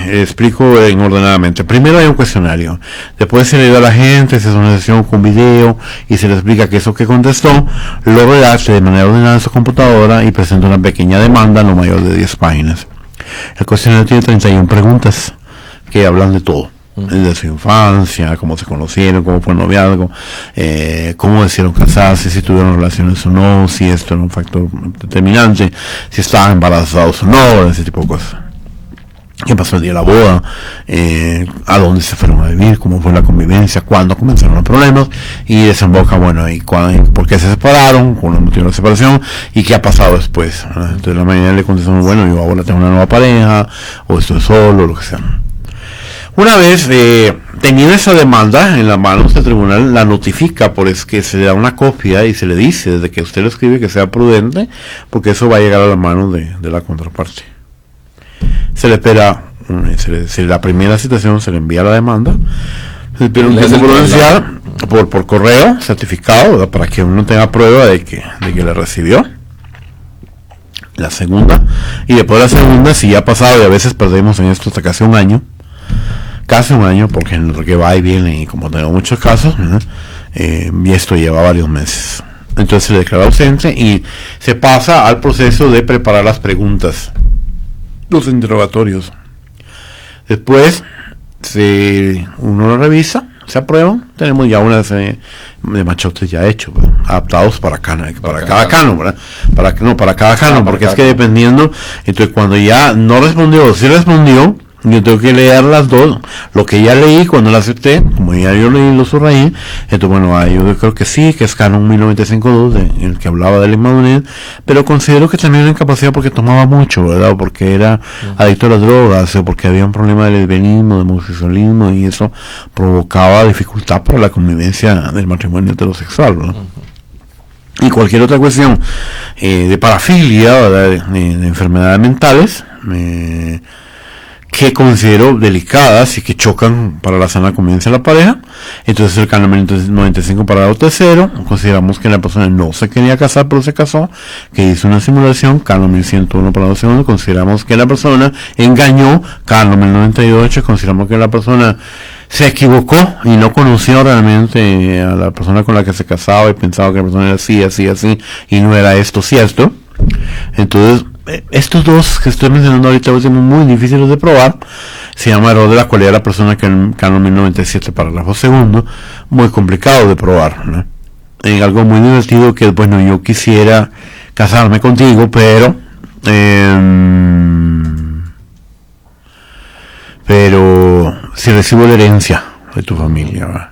explico ordenadamente. Primero hay un cuestionario. Después se le da a la gente, se hace una sesión con video y se le explica que eso que contestó lo redacte de manera ordenada en su computadora y presenta una pequeña demanda no mayor de 10 páginas. El cuestionario tiene 31 preguntas que hablan de todo. De su infancia, cómo se conocieron, cómo fue el noviazgo, cómo decidieron casarse, si tuvieron relaciones o no, si esto era un factor determinante, si estaban embarazados o no, ese tipo de cosas. ¿Qué pasó el día de la boda? ¿A dónde se fueron a vivir? ¿Cómo fue la convivencia? ¿Cuándo comenzaron los problemas? Y desemboca, bueno, ¿y por qué se separaron? ¿Cuál es el motivo de la separación? ¿Y qué ha pasado después? Entonces la mañana le contestamos, bueno, yo ahora tengo una nueva pareja, o estoy solo, lo que sea. Una vez teniendo esa demanda en las manos del tribunal, la notifica, por es que se le da una copia y se le dice desde que usted lo escribe que sea prudente, porque eso va a llegar a las manos de la contraparte. Se le espera, la primera citación se le envía la demanda, se le pide un tiempo prudencial por correo certificado, ¿verdad? Para que uno tenga prueba de que le recibió. La segunda, y después de la segunda, si ya ha pasado, y a veces perdemos en esto hasta casi un año, casi un año, porque que va y viene, y como tengo muchos casos, y esto lleva varios meses. Entonces se declara ausente y se pasa al proceso de preparar las preguntas, los interrogatorios. Después uno lo revisa, se aprueba, tenemos ya una de machotes ya hechos, adaptados para cada cano, ¿verdad? Para cada cano, porque es que dependiendo, entonces cuando ya no respondió, si respondió, yo tengo que leer las dos, lo que ya leí cuando la acepté, como ya yo leí, lo subrayé, entonces bueno, yo creo que sí, que es canon 1095.2, el que hablaba de la inmadurez, pero considero que también era incapacidad porque tomaba mucho, ¿verdad? O porque era adicto a las drogas, o porque había un problema de lesbianismo, de homosexualismo, y eso provocaba dificultad para la convivencia del matrimonio heterosexual, ¿verdad? Y cualquier otra cuestión de parafilia, ¿verdad? De enfermedades mentales, que considero delicadas y que chocan para la sana convivencia de la pareja. Entonces el canon 95 parágrafo tercero, consideramos que la persona no se quería casar pero se casó, que hizo una simulación, canon 1101 parágrafo segundo, consideramos que la persona engañó, canon 1098, consideramos que la persona se equivocó y no conoció realmente a la persona con la que se casaba y pensaba que la persona era así, y no era esto cierto. Entonces estos dos que estoy mencionando ahorita son muy difíciles de probar. Se llama error de la cualidad de la persona, que en canon 1097 parágrafo segundo, muy complicado de probar, ¿no? En algo muy divertido que, bueno, yo quisiera casarme contigo, pero si recibo la herencia de tu familia, ¿verdad?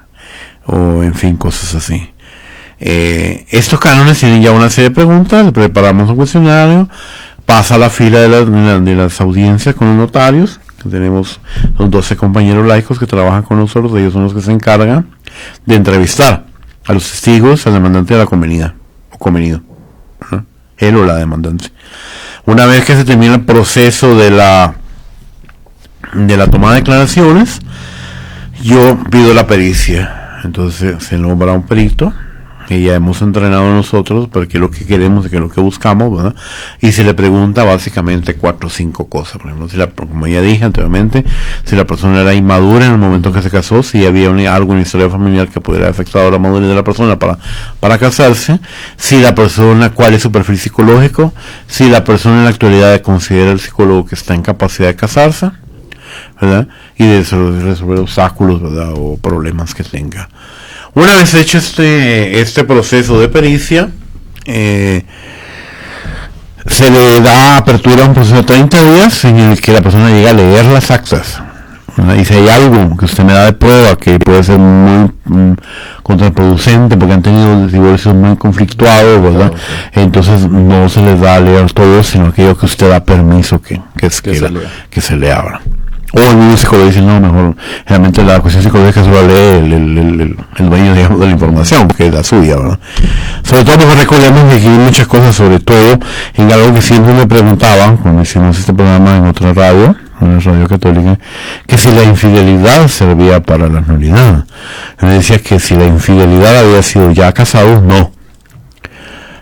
O en fin, cosas así. Estos cánones tienen ya una serie de preguntas, le preparamos un cuestionario, pasa a la fila de las audiencias con los notarios, que tenemos los 12 compañeros laicos que trabajan con nosotros, ellos son los que se encargan de entrevistar a los testigos, al demandante de la convenida, o convenido, ¿no? Él o la demandante. Una vez que se termina el proceso de la toma de declaraciones, yo pido la pericia, entonces se nombra un perito, que ya hemos entrenado nosotros, porque es lo que queremos, que es lo que buscamos, ¿verdad? Y se le pregunta básicamente 4 o 5 cosas. Por ejemplo, como ya dije anteriormente, si la persona era inmadura en el momento que se casó, si había algo en la historia familiar que pudiera haber afectado la madurez de la persona para casarse, si la persona, cuál es su perfil psicológico, si la persona en la actualidad considera el psicólogo que está en capacidad de casarse, ¿verdad? Y de resolver obstáculos, ¿verdad? O problemas que tenga. Una vez hecho este proceso de pericia, se le da apertura a un proceso de 30 días en el que la persona llega a leer las actas, ¿verdad? Y si hay algo que usted me da de prueba que puede ser muy contraproducente, porque han tenido divorcios muy conflictuados, ¿verdad? Entonces no se les da a leer todo, sino aquello que usted da permiso que se le abra. O el mismo psicólogo dice, no, mejor, realmente la cuestión psicológica solo lee el dueño, digamos, de la información, porque es la suya, ¿verdad? Sobre todo porque recordemos que aquí hay muchas cosas, sobre todo en algo que siempre me preguntaban cuando hicimos este programa en otra radio, en la radio católica, que si la infidelidad servía para la nulidad. Me decía que si la infidelidad había sido ya casado, no.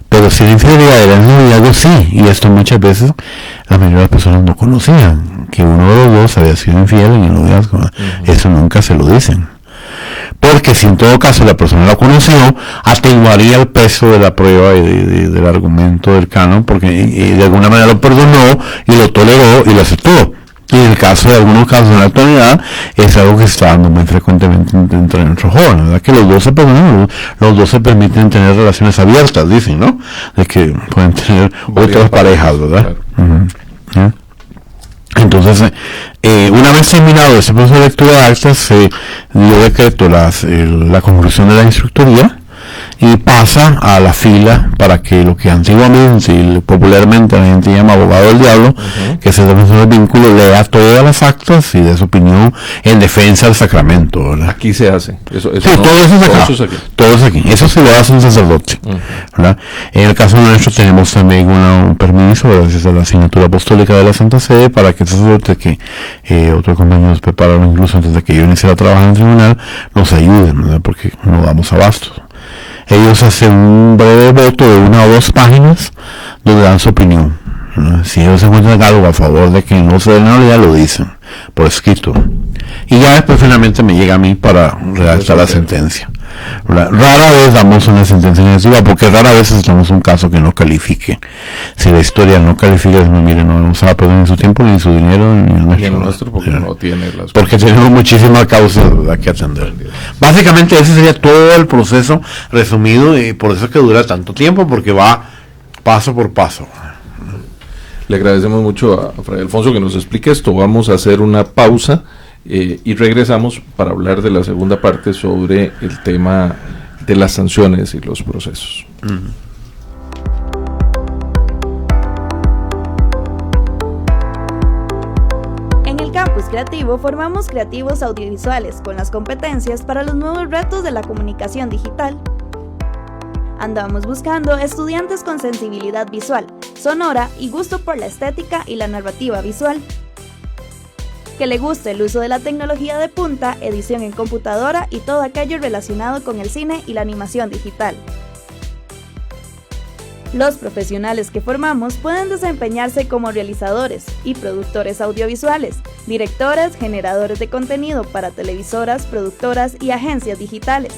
Pero si la infidelidad era en noviazgo, sí, y esto muchas veces la mayoría de las personas no conocían, que uno de los dos había sido infiel en el noviazgo. Eso nunca se lo dicen. Porque si en todo caso la persona lo conoció, atenuaría el peso de la prueba y del argumento del canon, porque de alguna manera lo perdonó y lo toleró y lo aceptó. Y en el caso de algunos casos en la actualidad, es algo que está dando muy frecuentemente entre nuestros jóvenes, ¿verdad? Que los dos se permiten tener relaciones abiertas, dicen, ¿no? De que pueden tener otras parejas, ¿verdad? Claro. Entonces, una vez terminado ese proceso de lectura de actas, se dio decreto la conclusión de la instructoría y pasa a la fila para que lo que antiguamente y popularmente la gente llama abogado del diablo, que es el defensor del vínculo, lea todas las actas y dé su opinión en defensa del sacramento, ¿verdad? Aquí se hace. Eso sí, no, todo eso es acá. Todo es aquí. Eso se lo hace un sacerdote, ¿verdad? En el caso nuestro tenemos también un permiso, gracias a la asignatura apostólica de la Santa Sede, para que el sacerdote, que otros compañeros prepararon incluso antes de que yo iniciara a trabajar en el tribunal, nos ayuden, ¿verdad? Porque no damos abasto. Ellos hacen un breve voto de 1 o 2 páginas donde dan su opinión. ¿no? Si ellos encuentran algo a favor de que no se den, ya lo dicen por escrito, y ya después finalmente me llega a mí para redactar la sentencia. Rara vez damos una sentencia negativa, porque rara vez estamos un caso que no califique. Si la historia no califica, no, mire, no vamos a perder ni su tiempo, ni su dinero, ni el nuestro, porque no tiene las porque tenemos muchísimas causas, ¿verdad?, que atender. Básicamente ese sería todo el proceso resumido, y por eso es que dura tanto tiempo, porque va paso por paso. Le agradecemos mucho a Fray Alfonso que nos explique esto. Vamos a hacer una pausa y regresamos para hablar de la segunda parte sobre el tema de las sanciones y los procesos. En el Campus Creativo formamos creativos audiovisuales con las competencias para los nuevos retos de la comunicación digital. Andamos buscando estudiantes con sensibilidad visual, sonora y gusto por la estética y la narrativa visual. Que le guste el uso de la tecnología de punta, edición en computadora y todo aquello relacionado con el cine y la animación digital. Los profesionales que formamos pueden desempeñarse como realizadores y productores audiovisuales, directores, generadores de contenido para televisoras, productoras y agencias digitales,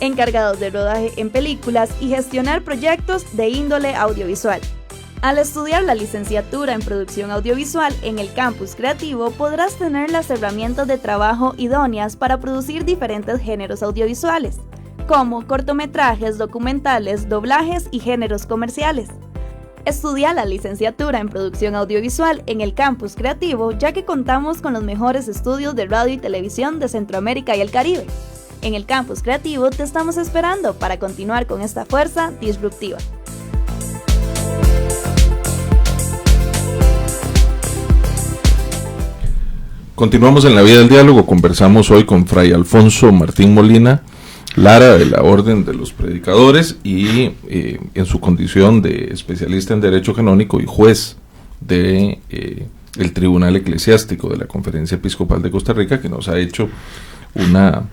encargados de rodaje en películas y gestionar proyectos de índole audiovisual. Al estudiar la licenciatura en producción audiovisual en el Campus Creativo podrás tener las herramientas de trabajo idóneas para producir diferentes géneros audiovisuales, como cortometrajes, documentales, doblajes y géneros comerciales. Estudia la licenciatura en producción audiovisual en el Campus Creativo, ya que contamos con los mejores estudios de radio y televisión de Centroamérica y el Caribe. En el Campus Creativo te estamos esperando para continuar con esta fuerza disruptiva. Continuamos en la vía del diálogo. Conversamos hoy con Fray Alfonso Martín Molina Lara, de la Orden de los Predicadores, y en su condición de especialista en Derecho Canónico y juez de el Tribunal Eclesiástico de la Conferencia Episcopal de Costa Rica, que nos ha hecho un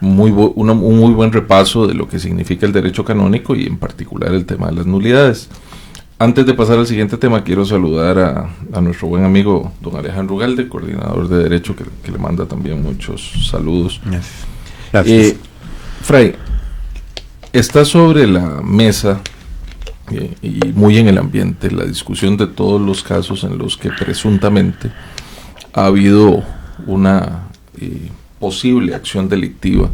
muy buen repaso de lo que significa el derecho canónico y en particular el tema de las nulidades. Antes de pasar al siguiente tema, quiero saludar a nuestro buen amigo don Alejandro Ugalde, coordinador de Derecho, que le manda también muchos saludos. Gracias. Fray, está sobre la mesa y muy en el ambiente la discusión de todos los casos en los que presuntamente ha habido una posible acción delictiva,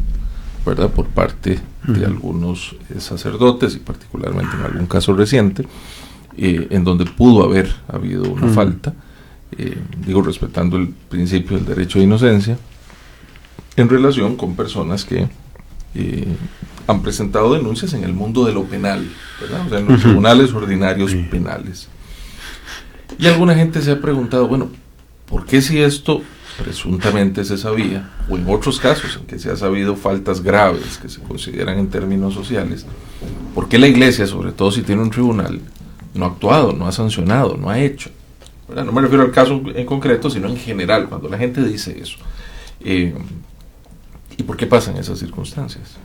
¿verdad?, por parte de algunos sacerdotes, y particularmente en algún caso reciente, en donde pudo haber habido una falta, respetando el principio del derecho de inocencia, en relación con personas que han presentado denuncias en el mundo de lo penal, ¿verdad?, o sea, en los tribunales ordinarios penales. Y alguna gente se ha preguntado, bueno, ¿por qué si esto presuntamente se sabía, o en otros casos en que se ha sabido faltas graves que se consideran en términos sociales, por qué la Iglesia, sobre todo si tiene un tribunal, no ha actuado, no ha sancionado, no ha hecho? ¿Verdad? No me refiero al caso en concreto, sino en general, cuando la gente dice eso. ¿Y por qué pasan esas circunstancias?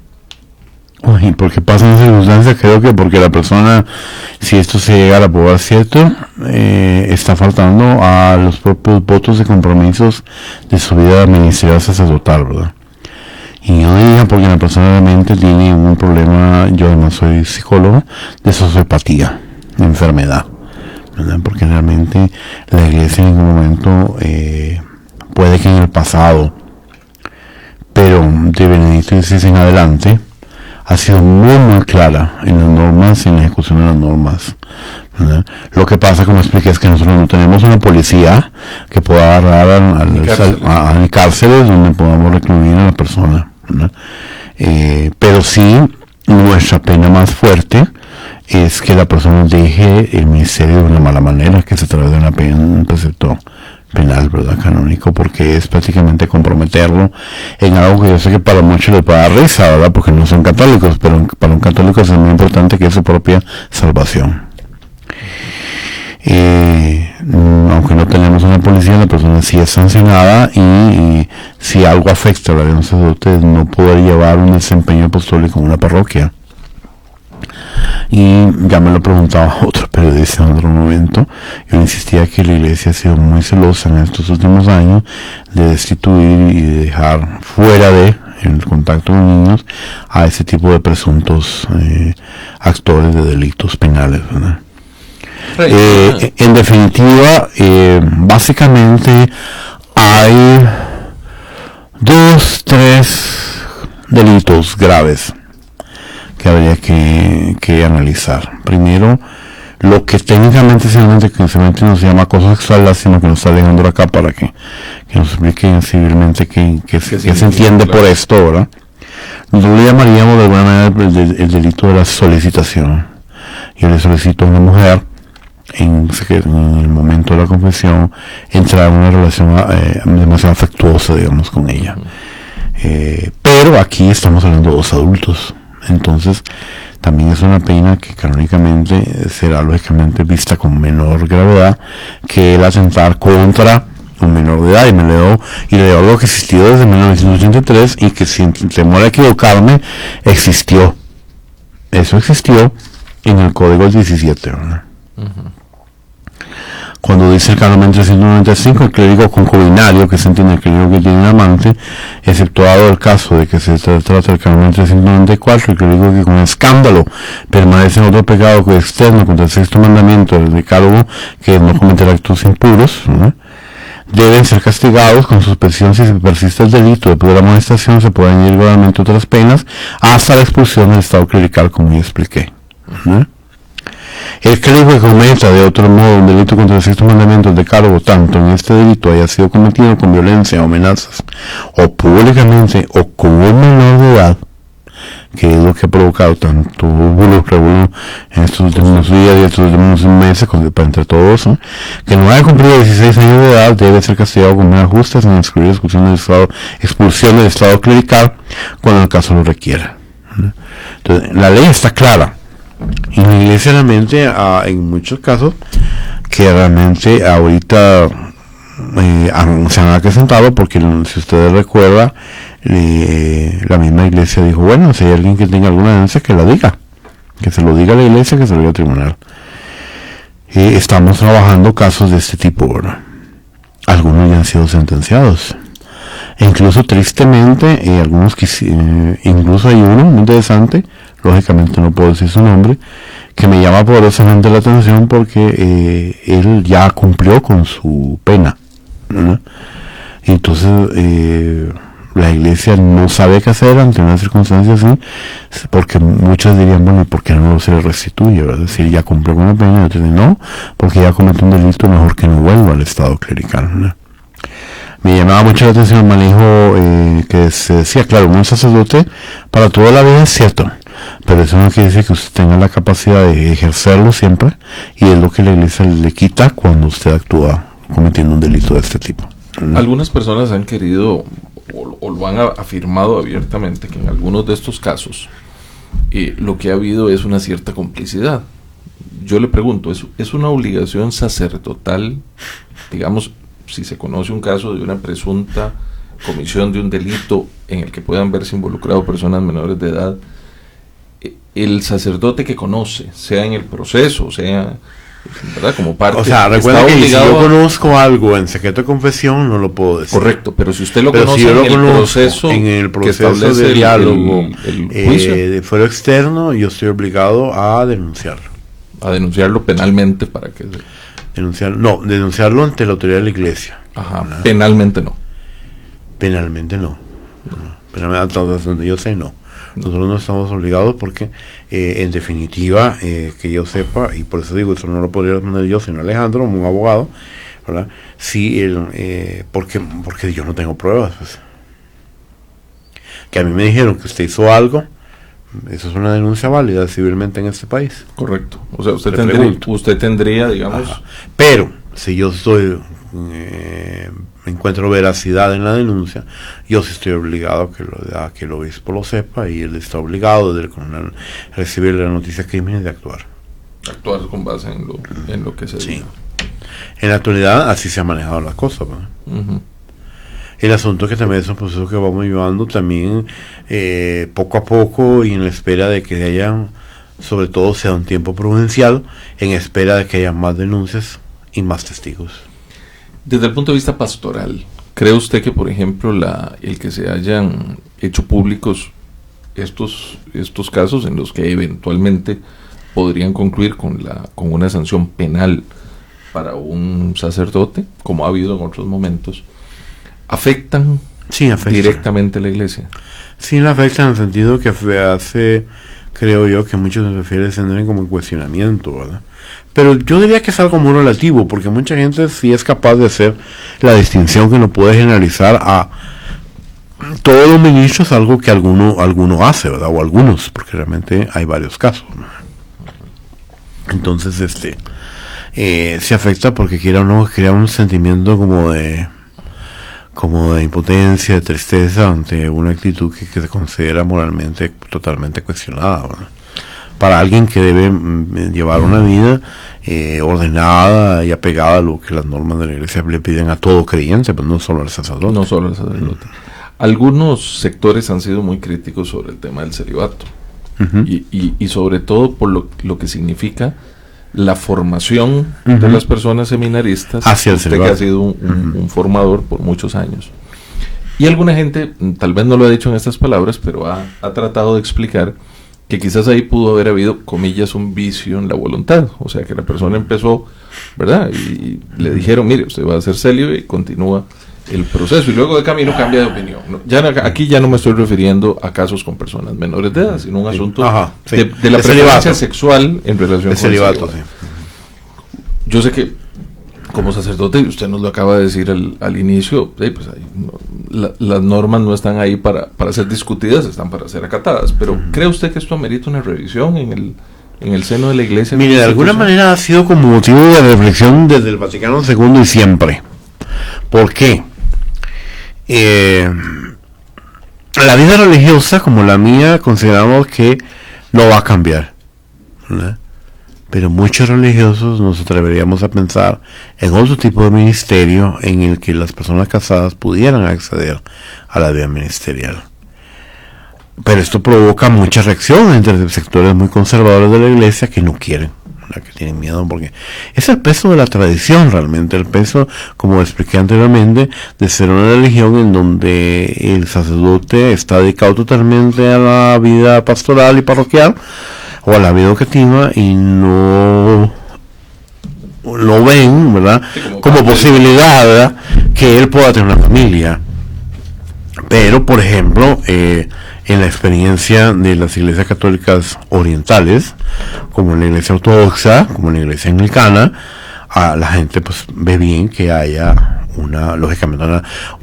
¿Y por qué pasan esas circunstancias? Creo que porque la persona, si esto se llegara a probar cierto, está faltando a los propios votos y compromisos de su vida ministerial sacerdotal, ¿verdad? Y yo diría porque la persona realmente tiene un problema, yo además soy psicólogo, de sociopatía, de enfermedad, ¿verdad? Porque realmente la Iglesia en algún momento, puede que en el pasado, pero de Benedicto XVI en adelante, ha sido muy clara en las normas y en la ejecución de las normas, ¿verdad? Lo que pasa, como expliqué, es que nosotros no tenemos una policía que pueda agarrar a cárceles donde podamos recluir a la persona, ¿verdad? Pero sí, nuestra pena más fuerte es que la persona deje el ministerio de una mala manera, que se través de un precepto penal, ¿verdad?, canónico, porque es prácticamente comprometerlo en algo que yo sé que para muchos les puede dar risa, ¿verdad?, porque no son católicos, pero para un católico es muy importante que es su propia salvación. Aunque no tenemos una policía, la persona sí es sancionada, y si algo afecta a la vida de un sacerdote, no poder llevar un desempeño apostólico en una parroquia. Y ya me lo preguntaba otro periodista en otro momento, yo insistía que la iglesia ha sido muy celosa en estos últimos años de destituir y de dejar fuera de el contacto con niños a ese tipo de presuntos actores de delitos penales, ¿verdad? En definitiva, básicamente hay 2, 3 delitos graves que habría que analizar. Primero, lo que técnicamente no se llama acoso sexual, sino que nos está dejando acá para que nos expliquen civilmente qué se entiende por esto, ¿verdad? Nosotros le llamaríamos de alguna manera el delito de la solicitación. Yo le solicito a una mujer en el momento de la confesión entrar en una relación demasiado afectuosa, digamos, con ella. Pero aquí estamos hablando de 2 adultos, entonces también es una pena que canónicamente será lógicamente vista con menor gravedad que el atentar contra un menor de edad, y le doy algo que existió desde 1983 y que, sin temor a equivocarme, existió. Eso existió en el Código 17, ¿verdad? Cuando dice el canon 395, el clérigo concubinario, que se entiende el clérigo que tiene un amante, exceptuado el caso de que se trata del canon 394, el clérigo que con escándalo permanece en otro pecado que externo contra el 6º mandamiento del decálogo, que es no cometer actos impuros, ¿no? Deben ser castigados con suspensión. Si se persiste el delito después de la amonestación, se pueden añadir gradualmente otras penas hasta la expulsión del estado clerical, como ya expliqué, ¿no? El clérigo que cometa de otro modo un delito contra el 6º mandamiento del decálogo, tanto en este delito haya sido cometido con violencia o amenazas, o públicamente o con un menor de edad, que es lo que ha provocado tanto revuelo en estos últimos días y estos últimos meses, entre todos, ¿no? Que no haya cumplido 16 años de edad, debe ser castigado con medidas justas en excluir expulsión del estado clerical cuando el caso lo requiera, ¿no? Entonces, la ley está clara. Y la iglesia realmente, en muchos casos, que realmente ahorita se han acrecentado, porque si ustedes recuerdan, la misma iglesia dijo, bueno, si hay alguien que tenga alguna denuncia, que la diga, que se lo diga a la iglesia, que se lo diga al tribunal. Estamos trabajando casos de este tipo, ¿verdad? Algunos ya han sido sentenciados. E incluso tristemente, algunos incluso hay uno muy interesante, lógicamente no puedo decir su nombre, que me llama poderosamente la atención porque él ya cumplió con su pena, ¿no? Y entonces la iglesia no sabe qué hacer ante una circunstancia así, porque muchos dirían, bueno, ¿y por qué no se le restituye? ¿verdad? Es decir, ya cumplió con la pena, y otros dicen, no, porque ya cometió un delito, mejor que no vuelva al estado clerical, ¿no? Me llamaba mucho la atención el manejo que se decía, claro, un sacerdote para toda la vida es cierto, pero eso no quiere decir que usted tenga la capacidad de ejercerlo siempre, y es lo que la iglesia le quita cuando usted actúa cometiendo un delito de este tipo, ¿no? Algunas personas han querido o lo han afirmado abiertamente que en algunos de estos casos lo que ha habido es una cierta complicidad. Yo le pregunto, ¿es una obligación sacerdotal, digamos, si se conoce un caso de una presunta comisión de un delito en el que puedan verse involucrados personas menores de edad, el sacerdote que conoce, sea en el proceso, sea, ¿verdad?, como parte, o sea, recuerda que si yo conozco algo en secreto de confesión, no lo puedo decir. Correcto, pero si usted lo conoce en el proceso de diálogo, el juicio, de fuero externo, yo estoy obligado a denunciarlo. A denunciarlo penalmente para que... denunciarlo ante la autoridad de la iglesia. Ajá, ¿verdad? Penalmente no. Penalmente no. Penalmente, donde yo sé, no. Nosotros no estamos obligados porque, en definitiva, que yo sepa, y por eso digo, eso no lo podría responder yo, sino Alejandro, un abogado, ¿verdad? Sí, porque yo no tengo pruebas. Pues. Que a mí me dijeron que usted hizo algo, eso es una denuncia válida civilmente en este país. Correcto. O sea, usted tendría, digamos... Ajá. Pero, si yo encuentro veracidad en la denuncia, yo sí estoy obligado a que el obispo lo sepa, y él está obligado de recibir la noticia de crímenes de actuar con base en lo que se diga. En la actualidad así se han manejado las cosas, ¿no? Uh-huh. El asunto es que también es un proceso que vamos llevando también poco a poco, y en la espera de que haya sobre todo sea un tiempo prudencial en espera de que haya más denuncias y más testigos. Desde el punto de vista pastoral, ¿cree usted que, por ejemplo, el que se hayan hecho públicos estos casos en los que eventualmente podrían concluir con una sanción penal para un sacerdote, como ha habido en otros momentos, afectan directamente a la iglesia? Sí, la afectan en el sentido que hace, creo yo, que muchos de los fieles entran como en cuestionamiento, ¿verdad? Pero yo diría que es algo muy relativo, porque mucha gente sí es capaz de hacer la distinción que no puede generalizar a todos los ministros, algo que alguno hace, ¿verdad? O algunos, porque realmente hay varios casos, ¿no? Entonces, se afecta porque quiera o no, crea un sentimiento como de impotencia, de tristeza ante una actitud que se considera moralmente totalmente cuestionada, ¿verdad? Para alguien que debe llevar una vida ordenada y apegada a lo que las normas de la iglesia le piden a todo creyente, pero no solo al sacerdote. No solo al sacerdote. Algunos sectores han sido muy críticos sobre el tema del celibato, y sobre todo por lo que significa la formación de las personas seminaristas hacia el usted celibato, que ha sido un formador por muchos años. Y alguna gente, tal vez no lo ha dicho en estas palabras, pero ha tratado de explicar que quizás ahí pudo haber habido, comillas, un vicio en la voluntad. O sea, que la persona empezó, ¿verdad? Y le dijeron, mire, usted va a ser célibe, y continúa el proceso, y luego de camino cambia de opinión. Aquí ya no me estoy refiriendo a casos con personas menores de edad, sino un asunto de la preferencia sexual en relación con el celibato. Sí. Yo sé que como sacerdote, usted nos lo acaba de decir al inicio, pues las normas no están ahí para ser discutidas, están para ser acatadas, pero ¿cree usted que esto amerita una revisión en el seno de la iglesia? Mire, de alguna manera ha sido como motivo de reflexión desde el Vaticano II y siempre. ¿Por qué? La vida religiosa como la mía consideramos que no va a cambiar, ¿verdad? Pero muchos religiosos nos atreveríamos a pensar en otro tipo de ministerio en el que las personas casadas pudieran acceder a la vida ministerial. Pero esto provoca mucha reacción entre sectores muy conservadores de la iglesia que no quieren, que tienen miedo, porque es el peso de la tradición realmente, el peso, como expliqué anteriormente, de ser una religión en donde el sacerdote está dedicado totalmente a la vida pastoral y parroquial o a la vida educativa, y no lo ven, ¿verdad?, como posibilidad, ¿verdad?, que él pueda tener una familia. Pero, por ejemplo, en la experiencia de las iglesias católicas orientales, como en la iglesia ortodoxa, como en la iglesia anglicana, la gente pues ve bien que haya lógicamente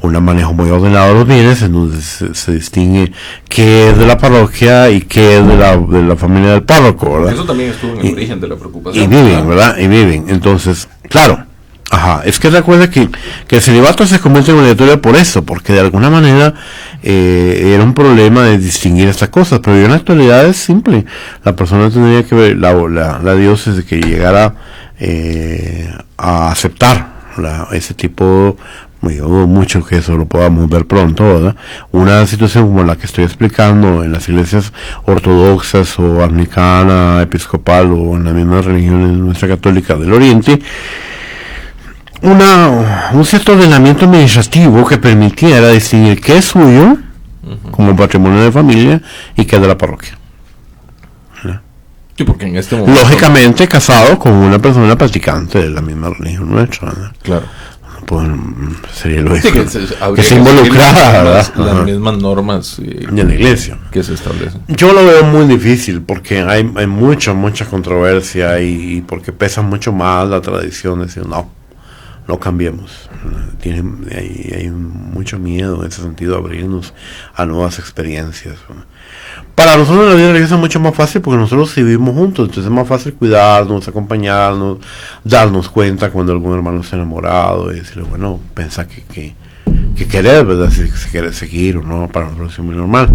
un manejo muy ordenado de los bienes, en donde se distingue qué es de la parroquia y qué es de la familia del párroco, ¿verdad? Eso también estuvo en el origen de la preocupación. Y viven, ¿verdad? Y viven. Entonces, claro, es que recuerda que el celibato se convierte en obligatorio por eso, porque de alguna manera era un problema de distinguir estas cosas, pero en la actualidad es simple. La persona tendría que ver, la diócesis que llegara a aceptar ese tipo, yo dudo mucho que eso lo podamos ver pronto, ¿verdad? Una situación como la que estoy explicando en las iglesias ortodoxas o anglicana, episcopal o en las mismas religiones nuestra católica del Oriente, un cierto ordenamiento administrativo que permitiera distinguir qué es suyo como patrimonio de familia y qué es de la parroquia. Sí, porque en este momento, lógicamente casado con una persona practicante de la misma religión nuestra, ¿verdad? Claro. Pues sería lógico que se involucrara las mismas normas de la iglesia que se establecen. Yo lo veo muy difícil porque hay mucha controversia y porque pesa mucho más la tradición de decir no cambiemos. Hay mucho miedo en ese sentido a abrirnos a nuevas experiencias. Para nosotros la vida religiosa es mucho más fácil porque nosotros vivimos juntos, entonces es más fácil cuidarnos, acompañarnos, darnos cuenta cuando algún hermano está enamorado y decirle, bueno, pensá que querer, ¿verdad? Si quiere seguir o no, para nosotros es muy normal.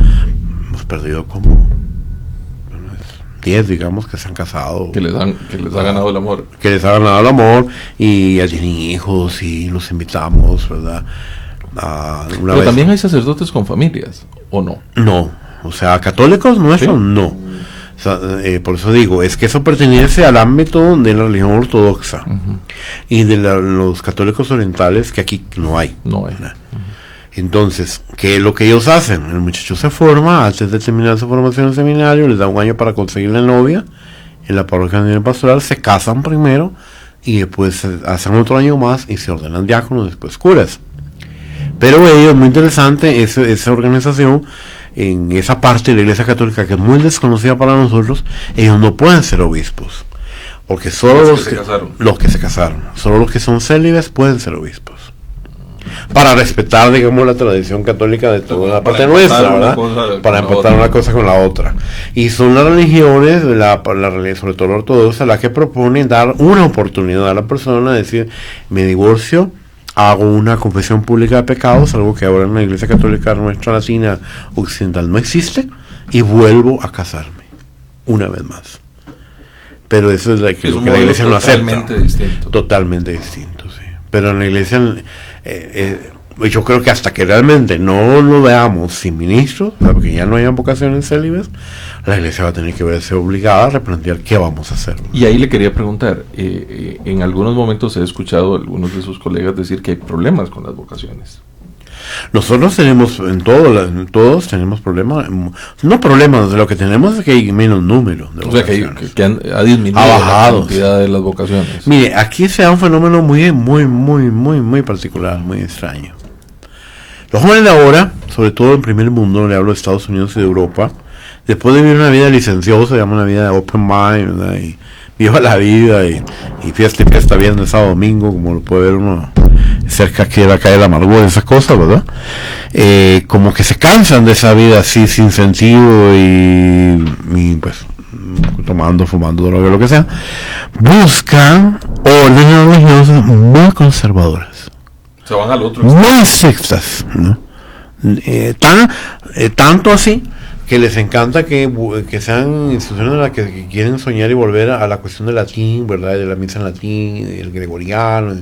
Hemos perdido como 10, digamos, que se han casado. Que les ha ganado el amor. Que les ha ganado el amor y ya tienen hijos y los invitamos, ¿verdad? Pero también hay sacerdotes con familias, ¿o no? No. O sea, católicos nuestros, ¿sí? No. Por eso digo, es que eso pertenece al ámbito de la religión ortodoxa y de los católicos orientales, que aquí no hay. Entonces, ¿qué es lo que ellos hacen? El muchacho se forma, antes de terminar su formación en el seminario, les da un año para conseguir la novia en la parroquia de nivel pastoral, se casan primero y después hacen otro año más y se ordenan diáconos, después curas. Pero ellos, muy interesante, esa organización, en esa parte de la Iglesia Católica que es muy desconocida para nosotros, ellos no pueden ser obispos, porque solo los que se casaron, solo los que son célibes pueden ser obispos, para respetar, digamos, la tradición católica de toda la parte nuestra, ¿verdad? Para empatar una cosa con la otra. Y son las religiones, la religión, sobre todo la ortodoxa, las que proponen dar una oportunidad a la persona, decir, me divorcio, hago una confesión pública de pecados, algo que ahora en la Iglesia Católica nuestra latina occidental no existe, y vuelvo a casarme una vez más. Pero eso es lo que la Iglesia no acepta. Totalmente distinto, sí. Pero en la Iglesia, yo creo que hasta que realmente no lo veamos sin ministros, porque ya no hay vocaciones célibes, la Iglesia va a tener que verse obligada a replantear qué vamos a hacer. Y ahí le quería preguntar, en algunos momentos he escuchado a algunos de sus colegas decir que hay problemas con las vocaciones. Nosotros tenemos, todos tenemos problemas, no problemas, lo que tenemos es que hay menos número de vocaciones. O sea, que ha disminuido la cantidad de las vocaciones. Mire, aquí se da un fenómeno muy particular, muy extraño. Los jóvenes de ahora, sobre todo en primer mundo, le hablo de Estados Unidos y de Europa, después de vivir una vida licenciosa, llama una vida de open mind, ¿verdad? Y viva la vida y fiesta viernes, sábado, domingo, como lo puede ver uno cerca aquí de la calle de la amargura, esas cosas, ¿verdad? Como que se cansan de esa vida así sin sentido y pues tomando, fumando, droga, lo que sea, buscan órdenes religiosas muy conservadoras, se van al otro muy estrictas, ¿no? Tanto así que les encanta que sean instituciones en las que quieren soñar y volver a la cuestión del latín, ¿verdad? De la misa en latín, del gregoriano,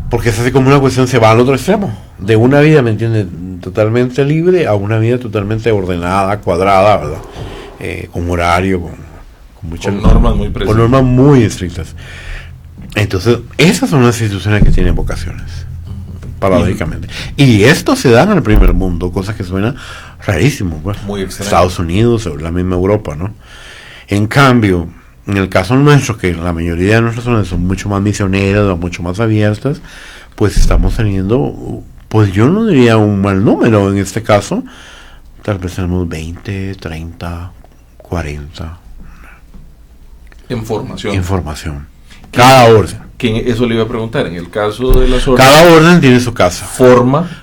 porque es así como una cuestión, se va al otro extremo, de una vida, ¿me entiendes?, totalmente libre a una vida totalmente ordenada, cuadrada, ¿verdad? Con horario, con normas muy precisas, con normas muy estrictas. Entonces, esas son las instituciones que tienen vocaciones, paradójicamente. Y esto se da en el primer mundo, cosas que suenan rarísimo, pues. Muy extraño. Estados Unidos, la misma Europa, ¿no? En cambio, en el caso nuestro, que la mayoría de nuestras zonas son mucho más misioneras, mucho más abiertas, pues estamos teniendo, pues yo no diría un mal número en este caso, tal vez tenemos 20, 30, 40. En formación. Cada orden. Eso le iba a preguntar, en el caso de las órdenes. Cada orden tiene su casa.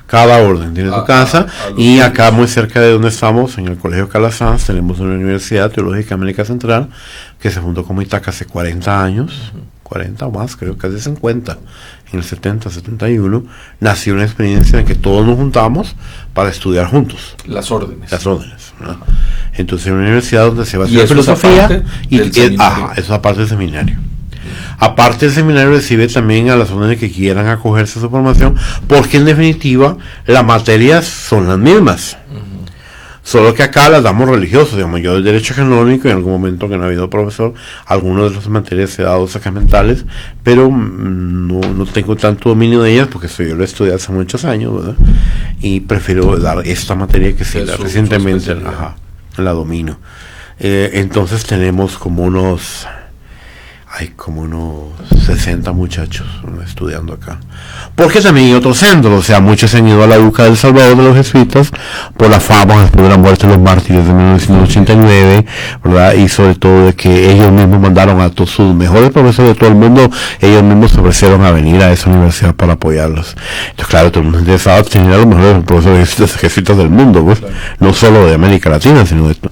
Cada orden tiene su casa. Y acá muy cerca de donde estamos, en el Colegio Calasanz, tenemos una Universidad Teológica América Central, que se fundó como Itaca hace 40 años, 40 o más, creo, casi 50, en el 70, 71, nació una experiencia en que todos nos juntamos para estudiar juntos. Las órdenes. ¿No? Entonces, una universidad donde se va a hacer filosofía, eso aparte del seminario. Aparte, el seminario recibe también a las órdenes que quieran acogerse a su formación, porque en definitiva las materias son las mismas. Solo que acá las damos religiosas, digamos, yo del derecho canónico, en algún momento que no ha habido profesor, algunas de las materias he dado sacramentales, pero no tengo tanto dominio de ellas, porque yo lo estudié hace muchos años, ¿verdad? Y prefiero dar esta materia que sí, recientemente la domino. Entonces tenemos como unos 60 muchachos estudiando acá. Porque también hay otros centros, o sea, muchos se han ido a la UCA del Salvador de los jesuitas por la fama después de la muerte de los mártires de 1989, ¿verdad? Y sobre todo de que ellos mismos mandaron a todos sus mejores profesores de todo el mundo, ellos mismos se ofrecieron a venir a esa universidad para apoyarlos. Entonces, claro, todo el mundo interesado en tener a los mejores profesores jesuitas del mundo, pues, no solo de América Latina, sino de todos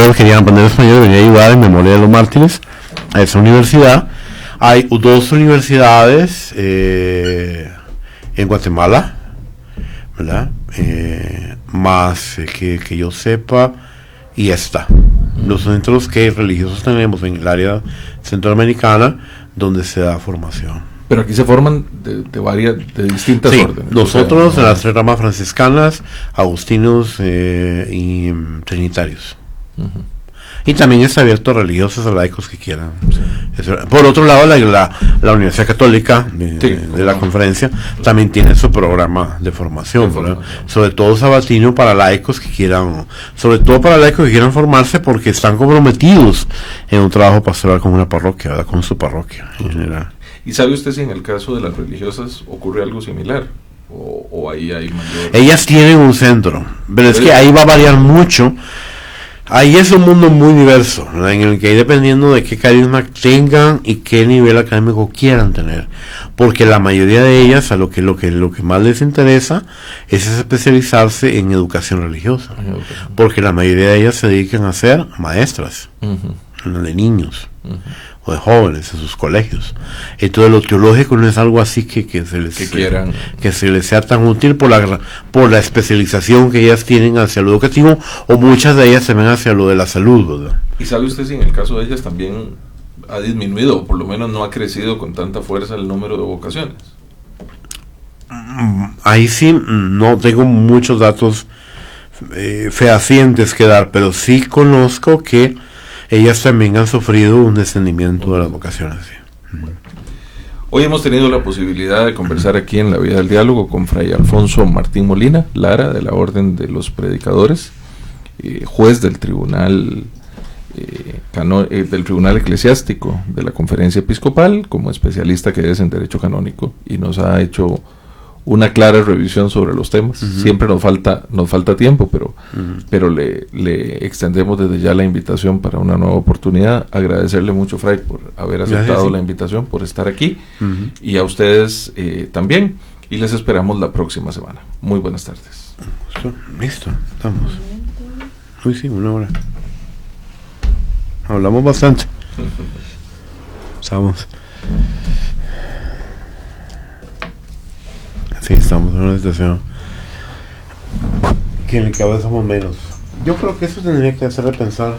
los que querían aprender español, venía a ayudar en memoria de los mártires a esa universidad. Hay 2 universidades en Guatemala, ¿verdad? Más que yo sepa, y esta. Los centros que religiosos tenemos en el área centroamericana donde se da formación. Pero aquí se forman de distintas órdenes. Nosotros en las 3 ramas franciscanas, agustinos y trinitarios. Y también está abierto a religiosos, a laicos que quieran. Por otro lado, la Universidad Católica de la conferencia también tiene su programa de formación, ¿verdad? Sobre todo sabatino para laicos que quieran, formarse porque están comprometidos en un trabajo pastoral con una parroquia, ¿verdad? Con su parroquia en general. ¿Y sabe usted si en el caso de las religiosas ocurre algo similar? ¿O ahí hay mayor...? Ellas tienen un centro, pero es que ahí va a variar mucho. Ahí es un mundo muy diverso, ¿verdad? En el que hay dependiendo de qué carisma tengan y qué nivel académico quieran tener, porque la mayoría de ellas a lo que más les interesa es especializarse en educación religiosa, porque la mayoría de ellas se dedican a ser maestras de niños o de jóvenes en sus colegios. Entonces lo teológico no es algo así que se les sea tan útil por la especialización que ellas tienen hacia lo educativo, o muchas de ellas se ven hacia lo de la salud, ¿verdad? ¿Y sabe usted si en el caso de ellas también ha disminuido, o por lo menos no ha crecido con tanta fuerza el número de vocaciones? Ahí sí no tengo muchos datos fehacientes que dar, pero sí conozco que ellas también han sufrido un descendimiento de las vocaciones. Sí. Hoy hemos tenido la posibilidad de conversar aquí en La Vía del Diálogo con Fray Alfonso Martín Molina Lara, de la Orden de los Predicadores, juez del Tribunal Eclesiástico de la Conferencia Episcopal, como especialista que es en Derecho Canónico, y nos ha hecho una clara revisión sobre los temas. Siempre nos falta tiempo, pero le extendemos desde ya la invitación para una nueva oportunidad. Agradecerle mucho, Fray, por haber aceptado la invitación, por estar aquí, y a ustedes también, y les esperamos la próxima semana. Muy buenas tardes. Listo, estamos. Uy, sí, una hora. Hablamos bastante. Estamos. Sí, estamos en una situación que en el cabeza somos menos. Yo creo que eso tendría que hacerle pensar.